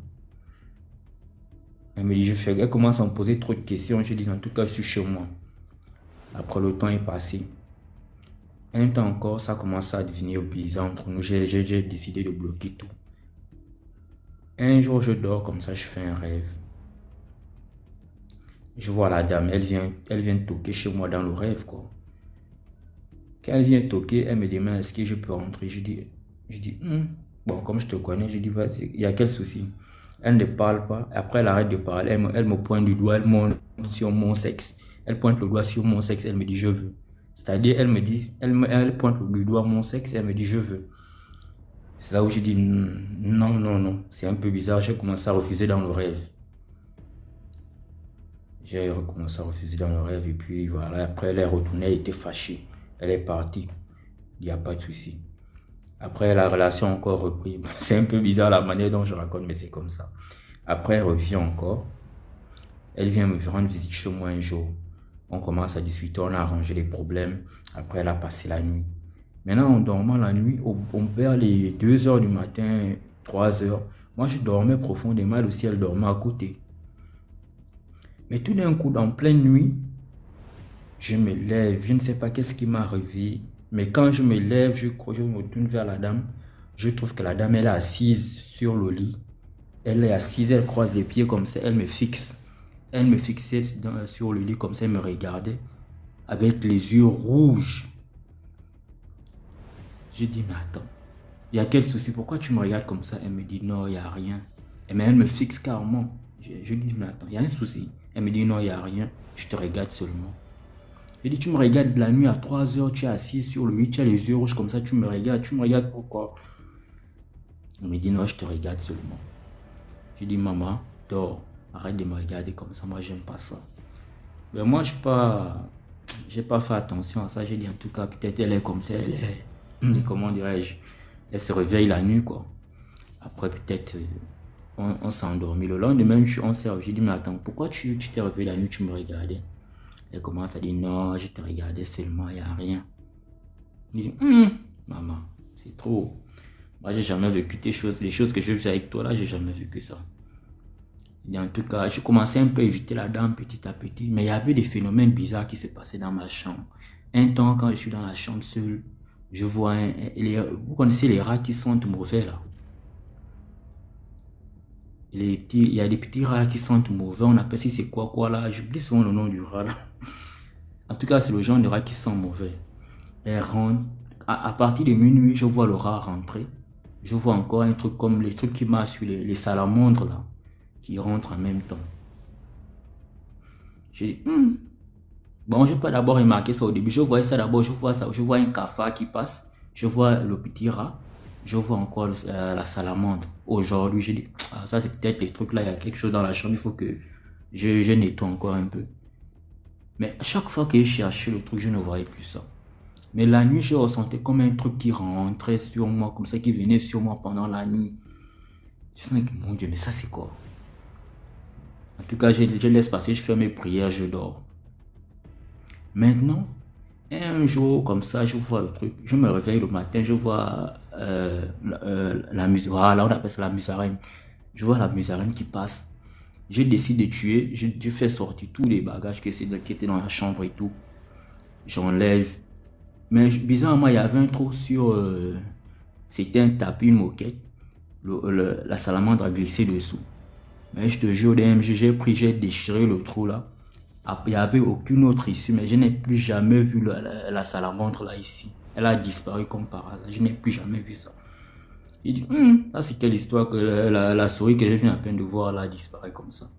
Elle me dit, elle commence à me poser trop de questions. Je dis, en tout cas, je suis chez moi. Après, le temps est passé. Un temps encore, ça commence à devenir bizarre entre nous. J'ai décidé de bloquer tout. Un jour, je dors comme ça, je fais un rêve. Je vois la dame, elle vient toquer chez moi dans le rêve, quoi. Quand elle vient toquer, elle me demande, est-ce que je peux rentrer? Je dis, bon, comme je te connais, je dis, vas-y, il y a quel souci? Elle ne parle pas. Après, elle arrête de parler. Elle me pointe du doigt, elle monte sur mon sexe. Elle pointe le doigt sur mon sexe, elle me dit, je veux. C'est-à-dire, elle me dit, elle pointe le doigt mon sexe, elle me dit, je veux. C'est là où je dis, non, non, non. C'est un peu bizarre, j'ai commencé à refuser dans le rêve. J'ai recommencé à refuser dans le rêve et puis voilà. Après, elle est retournée, elle était fâchée. Elle est partie. Il n'y a pas de souci. Après, la relation a encore repris. C'est un peu bizarre la manière dont je raconte, mais c'est comme ça. Après, elle revient encore. Elle vient me rendre visite chez moi un jour. On commence à discuter, on a arrangé les problèmes. Après, elle a passé la nuit. Maintenant, en dormant la nuit, on perd les 2 h du matin, 3 h. Moi, je dormais profondément, elle aussi, elle dormait à côté. Mais tout d'un coup, en pleine nuit, je me lève, je ne sais pas qu'est-ce qui m'a réveillé. Mais quand je me lève, je me tourne vers la dame. Je trouve que la dame, elle est assise sur le lit. Elle est assise, elle croise les pieds comme ça, elle me fixe. Elle me fixait sur le lit comme ça, elle me regardait avec les yeux rouges. Je dis, mais attends, il y a quel souci? Pourquoi tu me regardes comme ça? Elle me dit, non, il n'y a rien. Mais elle me fixe carrément. Je lui dis, mais attends, il y a un souci. Elle me dit, non, il n'y a rien. Je te regarde seulement. Je dis, tu me regardes la nuit à 3 h, tu es assis sur le lit, tu as les yeux rouges comme ça, tu me regardes pourquoi? Elle me dit, non, je te regarde seulement. Je dis, maman, dors, arrête de me regarder comme ça, moi, j'aime pas ça. Mais moi, j'ai pas fait attention à ça. J'ai dit, en tout cas, peut-être elle est comme ça, elle est, comment dirais-je, elle se réveille la nuit, quoi. Après, peut-être, on s'est endormi. Le lendemain, on s'est réveillé. J'ai dit, mais attends, pourquoi tu t'es réveillé la nuit, tu me regardais? Elle commence à dire, non, je te regardais seulement, il n'y a rien. Je dis, maman, c'est trop. Moi, j'ai jamais vécu les choses que je vis avec toi là, j'ai jamais vécu ça. Et en tout cas, je commençais un peu à éviter la dame petit à petit, mais il y avait des phénomènes bizarres qui se passaient dans ma chambre. Un temps, quand je suis dans la chambre seule, je vois vous connaissez les rats qui sentent mauvais là? Il y a des petits rats qui sentent mauvais, on appelle ça, c'est quoi là, j'oublie souvent le nom du rat là. En tout cas, c'est le genre de rat qui sent mauvais. Elle rentre, à partir de minuit, je vois le rat rentrer. Je vois encore un truc comme les trucs qui marchent sur les salamandres là, qui rentrent en même temps. J'ai dit, bon, je peux d'abord remarquer ça au début. Je voyais ça d'abord, je vois un cafard qui passe, je vois le petit rat. Je vois encore la salamandre. Aujourd'hui, j'ai dit, ça c'est peut-être les trucs là, il y a quelque chose dans la chambre, il faut que je nettoie encore un peu. Mais à chaque fois que je cherchais le truc, je ne voyais plus ça. Mais la nuit, je ressentais comme un truc qui rentrait sur moi, comme ça, qui venait sur moi pendant la nuit. Je sens que, mon Dieu, mais ça c'est quoi? En tout cas, je laisse passer, je fais mes prières, je dors. Maintenant, un jour, comme ça, je vois le truc. Je me réveille le matin, je vois la musaraigne. Voilà, on appelle ça la musaraigne. Je vois la musaraigne qui passe. Je décide de tuer. Je fais sortir tous les bagages qui étaient dans la chambre et tout. J'enlève. Mais bizarrement, il y avait un trou sur... c'était un tapis, une moquette. La salamandre a glissé dessous. Mais je te jure, j'ai déchiré le trou là. Il n'y avait aucune autre issue, mais je n'ai plus jamais vu la salamandre là ici. Elle a disparu comme par hasard. Je n'ai plus jamais vu ça. Il dit, ça c'est quelle histoire que la souris que je viens à peine de voir là a disparu comme ça.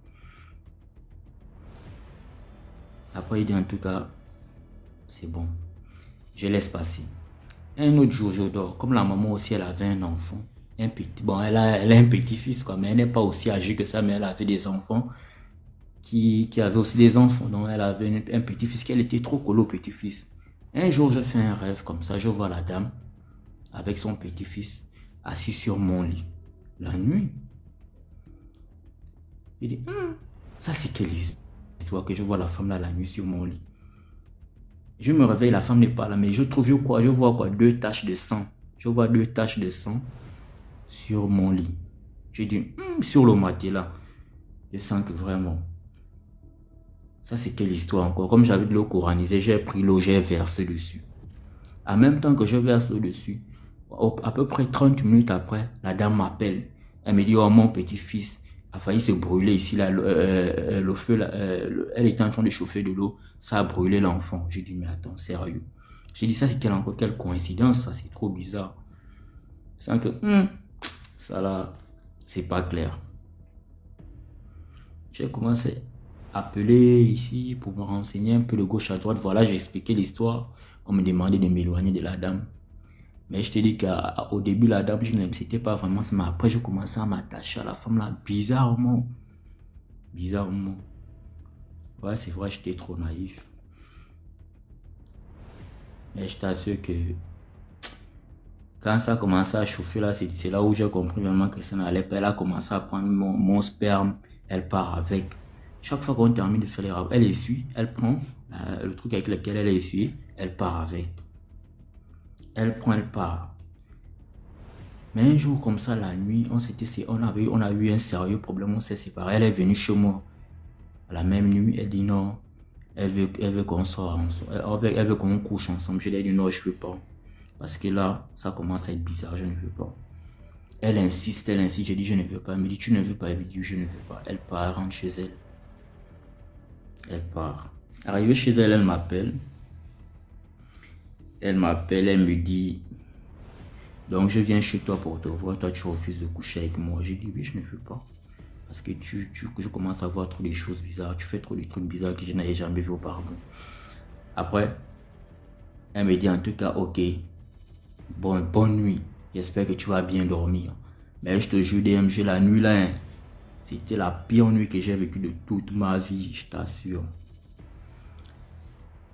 Après, il dit en tout cas, c'est bon, je laisse passer. Un autre jour, je dors. Comme la maman aussi, elle avait un enfant. Un petit, bon, elle a un petit-fils, quoi, mais elle n'est pas aussi âgée que ça, mais elle avait des enfants qui avaient aussi des enfants. Donc, elle avait un petit-fils qu'elle était trop collée au petit-fils. Un jour, je fais un rêve comme ça. Je vois la dame avec son petit-fils assis sur mon lit. La nuit. Je dis, ça c'est quelle histoire que je vois la femme là la nuit sur mon lit. Je me réveille, la femme n'est pas là, mais je trouve quoi? Je vois quoi? 2 taches de sang. Je vois 2 taches de sang sur mon lit. Je dis, sur le matelas. Je sens que vraiment, ça c'est quelle histoire encore? Comme j'avais de l'eau coranisée, j'ai pris l'eau, j'ai versé dessus. En même temps que je verse l'eau dessus, à peu près 30 minutes après, la dame m'appelle. Elle me dit, oh mon petit-fils a failli se brûler ici, là, le feu, là, elle était en train de chauffer de l'eau, ça a brûlé l'enfant. J'ai dit, mais attends, sérieux? J'ai dit, ça c'est quelle coïncidence, ça c'est trop bizarre. Je sens que, ça là, c'est pas clair. J'ai commencé à appeler ici pour me renseigner un peu de gauche à droite. Voilà, j'ai expliqué l'histoire. On me demandait de m'éloigner de la dame. Mais je te dis qu'au début, la dame, je ne c'était pas vraiment ça. Mais après, je commençais à m'attacher à la femme là, bizarrement. Bizarrement. Ouais, c'est vrai, j'étais trop naïf. Mais je t'assure que quand ça a commencé à chauffer là, c'est là où j'ai compris vraiment que ça n'allait pas. Elle a commencé à prendre mon sperme. Elle part avec. Chaque fois qu'on termine de faire les rapports, elle essuie, elle prend le truc avec lequel elle est essuyée, elle part avec. Elle prend, elle part. Mais un jour comme ça, la nuit, on a eu un sérieux problème, on s'est séparés. Elle est venue chez moi. La même nuit, elle dit non, elle veut qu'on soit ensemble, elle veut qu'on couche ensemble. Je lui ai dit non, je ne veux pas. Parce que là, ça commence à être bizarre, je ne veux pas. Elle insiste, je dis je ne veux pas. Elle me dit tu ne veux pas, elle me dit je ne veux pas. Elle part, elle rentre chez elle. Elle part. Arrivée chez elle, elle m'appelle. Elle me dit, donc je viens chez toi pour te voir, toi tu refuses de coucher avec moi. J'ai dit oui, je ne veux pas. Parce que je commence à voir trop des choses bizarres, tu fais trop des trucs bizarres que je n'avais jamais vu auparavant. Après, elle me dit en tout cas, ok, bonne nuit, j'espère que tu vas bien dormir. Mais je te jure, DMG, la nuit là, c'était la pire nuit que j'ai vécue de toute ma vie, je t'assure.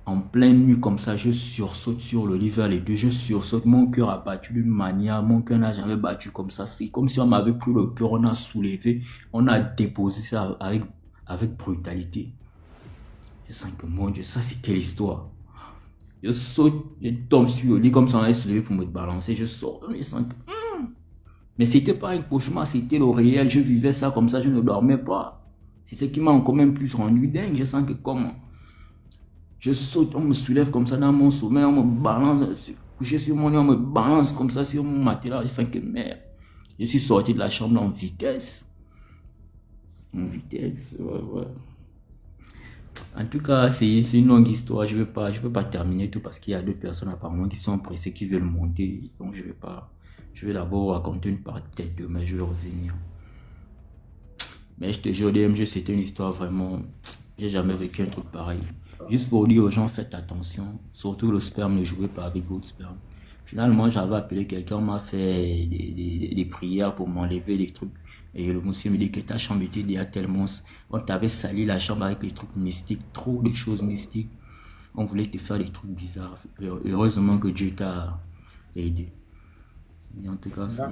En pleine nuit comme ça, je sursaute sur le lit vers les deux, je sursaute, mon cœur a battu d'une manière, mon cœur n'a jamais battu comme ça. C'est comme si on m'avait pris le cœur, on a soulevé, on a déposé ça avec brutalité. Je sens que mon Dieu, ça c'est quelle histoire. Je saute, je tombe sur le lit comme ça, on a soulevé pour me balancer, je sors, je sens que... Mais c'était pas un cauchemar, c'était le réel, je vivais ça comme ça, je ne dormais pas. C'est ce qui m'a encore même plus rendu dingue, je sens que comment... Je saute, on me soulève comme ça dans mon sommeil, on me balance, couché sur mon lit, on me balance comme ça sur mon matelas. Je sens que merde. Je suis sorti de la chambre en vitesse. En vitesse, ouais. En tout cas, c'est une longue histoire. Je peux pas terminer tout parce qu'il y a 2 personnes apparemment qui sont pressées, qui veulent monter. Donc je vais pas. Je vais d'abord raconter une partie peut-être demain, je vais revenir. Mais je te jure, DMG, c'était une histoire vraiment... J'ai jamais vécu un truc pareil. Juste pour dire aux gens, faites attention. Surtout le sperme, ne jouez pas avec votre sperme. Finalement, j'avais appelé quelqu'un, m'a fait des prières pour m'enlever des trucs. Et le monsieur me dit que ta chambre était déjà tellement... On t'avait sali la chambre avec des trucs mystiques, trop de choses mystiques. On voulait te faire des trucs bizarres. Heureusement que Dieu t'a aidé. Et en tout cas, c'est...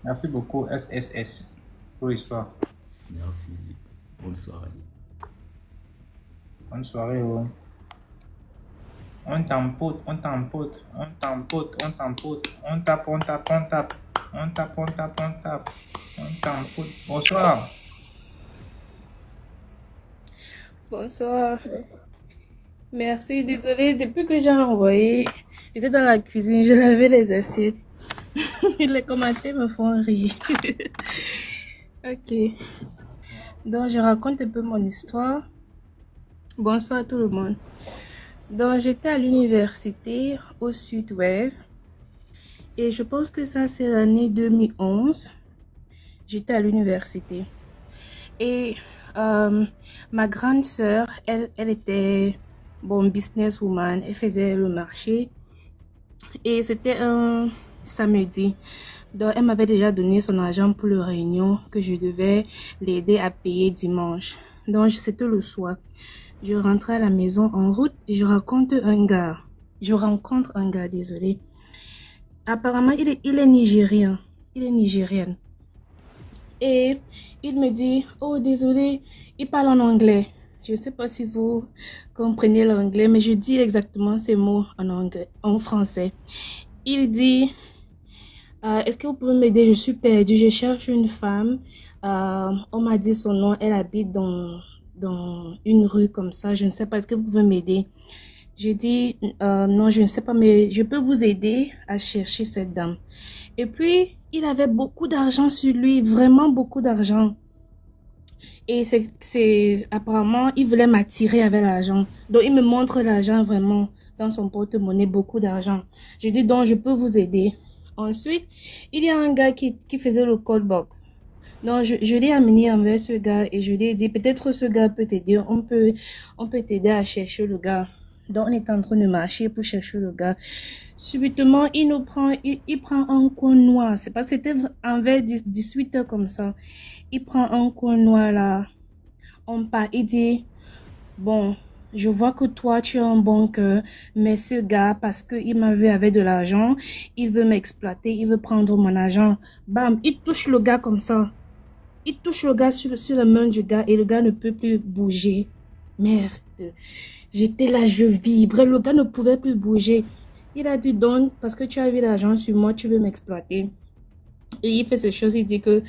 Merci beaucoup, SSS, pour l'histoire. Merci. Bonne soirée. Bonne soirée, oh. On t'empote, on t'empote, on t'empote, on t'empote, on tape, on tape, on tape, on tape, on tape, on tape, on t'empote. Bonsoir. Bonsoir. Merci, désolée, depuis que j'ai envoyé, j'étais dans la cuisine, je lavais les assiettes. Les commentaires me font rire. Ok. Donc, je raconte un peu mon histoire. Bonsoir à tout le monde. Donc, j'étais à l'université au sud-ouest. Et je pense que ça, c'est l'année 2011. J'étais à l'université. Et ma grande sœur, elle était, bon, businesswoman. Elle faisait le marché. Et c'était un samedi. Donc, elle m'avait déjà donné son argent pour la réunion que je devais l'aider à payer dimanche. Donc, c'était le soir. Je rentrais à la maison en route. Je rencontre un gars. Désolé. Apparemment, il est nigérien. Il est nigérien. Et il me dit, oh, désolé, il parle en anglais. Je ne sais pas si vous comprenez l'anglais, mais je dis exactement ces mots en anglais, en français. Il dit, est-ce que vous pouvez m'aider? Je suis perdue, je cherche une femme. On m'a dit son nom, elle habite dans une rue comme ça. Je ne sais pas, est-ce que vous pouvez m'aider? Je dis, non, je ne sais pas, mais je peux vous aider à chercher cette dame. Et puis, il avait beaucoup d'argent sur lui, vraiment beaucoup d'argent. Et apparemment, il voulait m'attirer avec l'argent. Donc, il me montre l'argent vraiment dans son porte-monnaie, beaucoup d'argent. Je dis, donc, je peux vous aider. Ensuite, il y a un gars qui faisait le call box. Donc, je l'ai amené envers ce gars et je lui ai dit, peut-être ce gars peut t'aider, on peut t'aider à chercher le gars. Donc, on est en train de marcher pour chercher le gars. Subitement, il prend un coin noir. C'est parce que c'était envers 18 heures comme ça. Il prend un coin noir là. On part. Il dit, bon, je vois que toi, tu as un bon cœur. Mais ce gars, parce qu'il m'a vu avec de l'argent, il veut m'exploiter. Il veut prendre mon argent. Bam, il touche le gars comme ça. Il touche le gars sur la main du gars et le gars ne peut plus bouger. Merde. J'étais là, je vibrais. Le gars ne pouvait plus bouger. Il a dit donc, parce que tu as vu l'argent sur moi, tu veux m'exploiter. Et il fait ces choses, il dit que,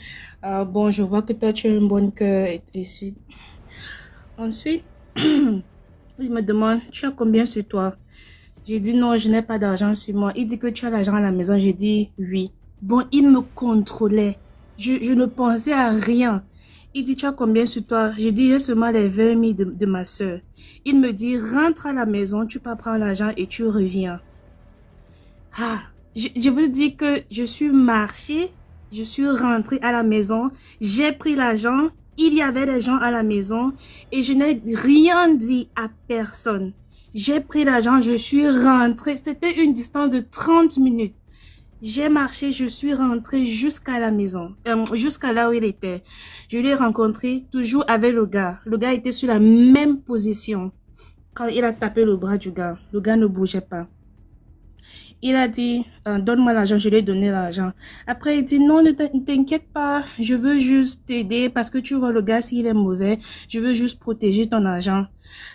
bon, je vois que toi, tu as un bon cœur. Et suite. Ensuite, il me demande, tu as combien sur toi? J'ai dit non, je n'ai pas d'argent sur moi. Il dit que tu as l'argent à la maison. J'ai dit oui. Bon, il me contrôlait. Je ne pensais à rien. Il dit, tu as combien sur toi? J'ai dit, j'ai seulement les 20 000 de ma soeur. Il me dit, rentre à la maison, tu peux prendre l'argent et tu reviens. Ah, je veux dire que je suis marché, je suis rentrée à la maison, j'ai pris l'argent, il y avait des gens à la maison et je n'ai rien dit à personne. J'ai pris l'argent, je suis rentrée, c'était une distance de 30 minutes. J'ai marché, je suis rentrée jusqu'à la maison, jusqu'à là où il était. Je l'ai rencontré toujours avec le gars. Le gars était sur la même position. Quand il a tapé le bras du gars, le gars ne bougeait pas. Il a dit, donne-moi l'argent, je lui ai donné l'argent. Après, il dit, non, ne t'inquiète pas, je veux juste t'aider parce que tu vois le gars, s'il est mauvais, je veux juste protéger ton argent.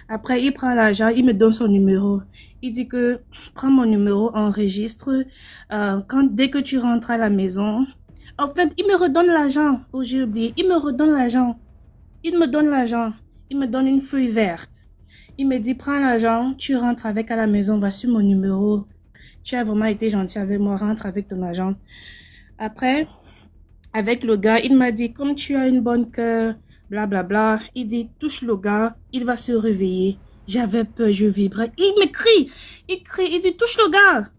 Après, il prend l'argent, il me donne son numéro. Il dit que, prends mon numéro, enregistre, dès que tu rentres à la maison. En fait, il me redonne l'argent. Oh, j'ai oublié, il me redonne l'argent. Il me donne l'argent. Il me donne une feuille verte. Il me dit, prends l'argent, tu rentres avec à la maison, voici mon numéro. Tu as vraiment été gentil avec moi, rentre avec ton argent. Après, avec le gars, il m'a dit, comme tu as une bonne cœur, blablabla, il dit, touche le gars, il va se réveiller. J'avais peur, je vibrais. Il me crie, il dit, touche le gars.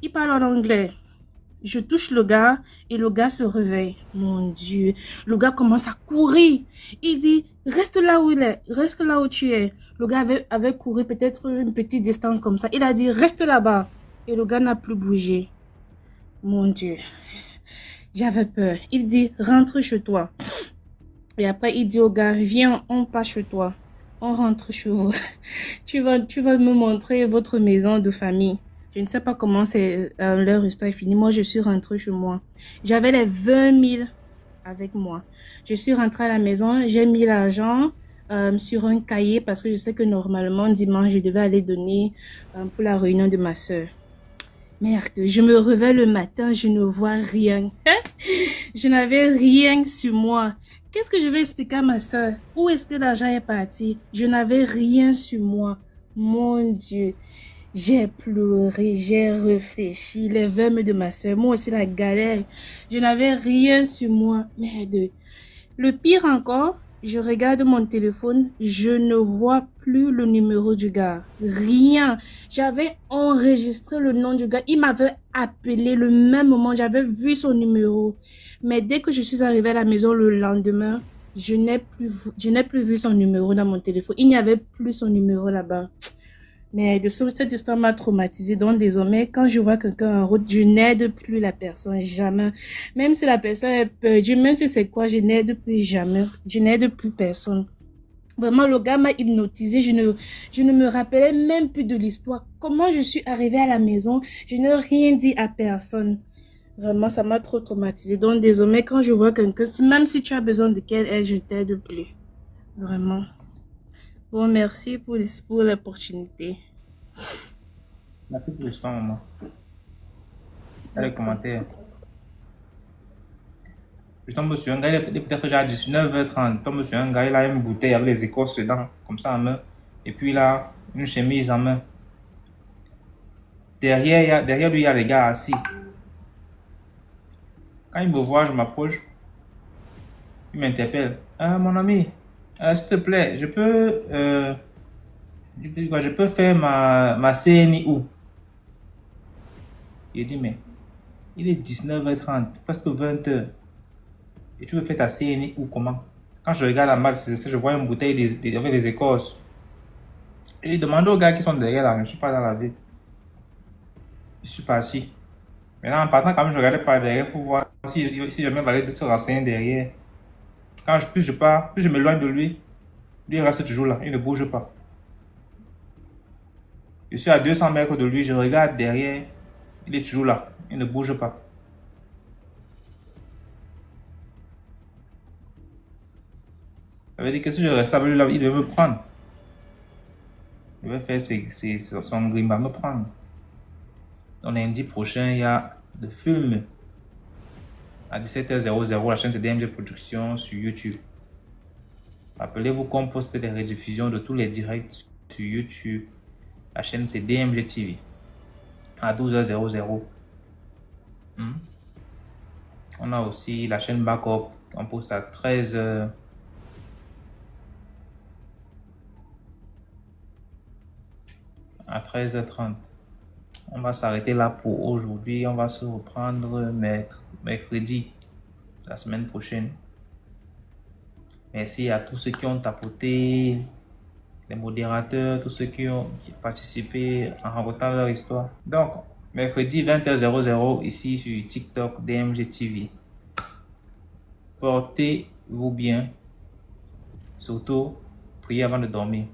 Il parle en anglais. Je touche le gars et le gars se réveille. Mon Dieu, le gars commence à courir. Il dit, reste là où il est, reste là où tu es. Le gars avait couru peut-être une petite distance comme ça. Il a dit, reste là-bas. Et le gars n'a plus bougé. Mon Dieu. J'avais peur. Il dit, rentre chez toi. Et après, il dit au gars, viens, on part chez toi. On rentre chez vous. Tu vas me montrer votre maison de famille. Je ne sais pas comment leur histoire est finie. Moi, je suis rentrée chez moi. J'avais les 20 000 avec moi. Je suis rentrée à la maison. J'ai mis l'argent sur un cahier parce que je sais que normalement, dimanche, je devais aller donner pour la réunion de ma soeur. Merde, je me réveille le matin, je ne vois rien. Je n'avais rien sur moi. Qu'est-ce que je vais expliquer à ma soeur? Où est-ce que l'argent est parti? Je n'avais rien sur moi. Mon Dieu. J'ai pleuré, j'ai réfléchi, les vermes de ma soeur, moi aussi la galère. Je n'avais rien sur moi. Merde. Le pire encore, je regarde mon téléphone, je ne vois plus le numéro du gars. Rien. J'avais enregistré le nom du gars. Il m'avait appelé le même moment. J'avais vu son numéro. Mais dès que je suis arrivée à la maison le lendemain, je n'ai plus vu son numéro dans mon téléphone. Il n'y avait plus son numéro là-bas. Mais cette histoire m'a traumatisée. Donc désormais, quand je vois quelqu'un en route, je n'aide plus la personne, jamais. Même si la personne est perdue, même si c'est quoi, je n'aide plus jamais. Je n'aide plus personne. Vraiment, le gars m'a hypnotisée. Je ne me rappelais même plus de l'histoire. Comment je suis arrivée à la maison, je n'ai rien dit à personne. Vraiment, ça m'a trop traumatisée. Donc désormais, quand je vois quelqu'un, même si tu as besoin de quelle aide, je ne t'aide plus. Vraiment. Bon, merci pour l'opportunité. Merci pour l'histoire, maman. Dans les commentaires. Je tombe sur un gars, il est peut-être déjà 19h30. Je tombe sur un gars, il a une bouteille avec les écorces dedans, comme ça en main. Et puis il a une chemise en main. Derrière lui, il y a les gars assis. Quand il me voit, je m'approche. Il m'interpelle. Ah, mon ami, s'il te plaît, je peux faire ma CNI où? Il dit, mais il est 19h30, presque 20h. Et tu veux faire ta CNI ou comment? Quand je regarde la marque, je vois une bouteille avec des écorces. Et il demande aux gars qui sont derrière là, je ne suis pas dans la ville. Je suis parti. Maintenant, en partant, quand même, je regardais par derrière pour voir si jamais il valait se renseigner derrière. Plus je pars, plus je m'éloigne de lui, lui il reste toujours là, il ne bouge pas. Je suis à 200 mètres de lui, je regarde derrière, il est toujours là, il ne bouge pas. Ça veut dire que si je restais avec lui là, il devait me prendre. Il devait faire son grim à me prendre. Donc lundi prochain, il y a le film à 17h00, la chaîne de DMG Productions sur YouTube. Rappelez-vous qu'on poste des rediffusions de tous les directs sur YouTube. La chaîne c'est DMG TV à 12h00. On a aussi la chaîne Backup qu'on poste à 13h. À 13h30. On va s'arrêter là pour aujourd'hui. On va se reprendre mercredi, la semaine prochaine. Merci à tous ceux qui ont tapoté, les modérateurs, tous ceux qui ont participé en racontant leur histoire. Donc, mercredi 20h00 ici sur TikTok DMG TV. Portez-vous bien. Surtout, priez avant de dormir.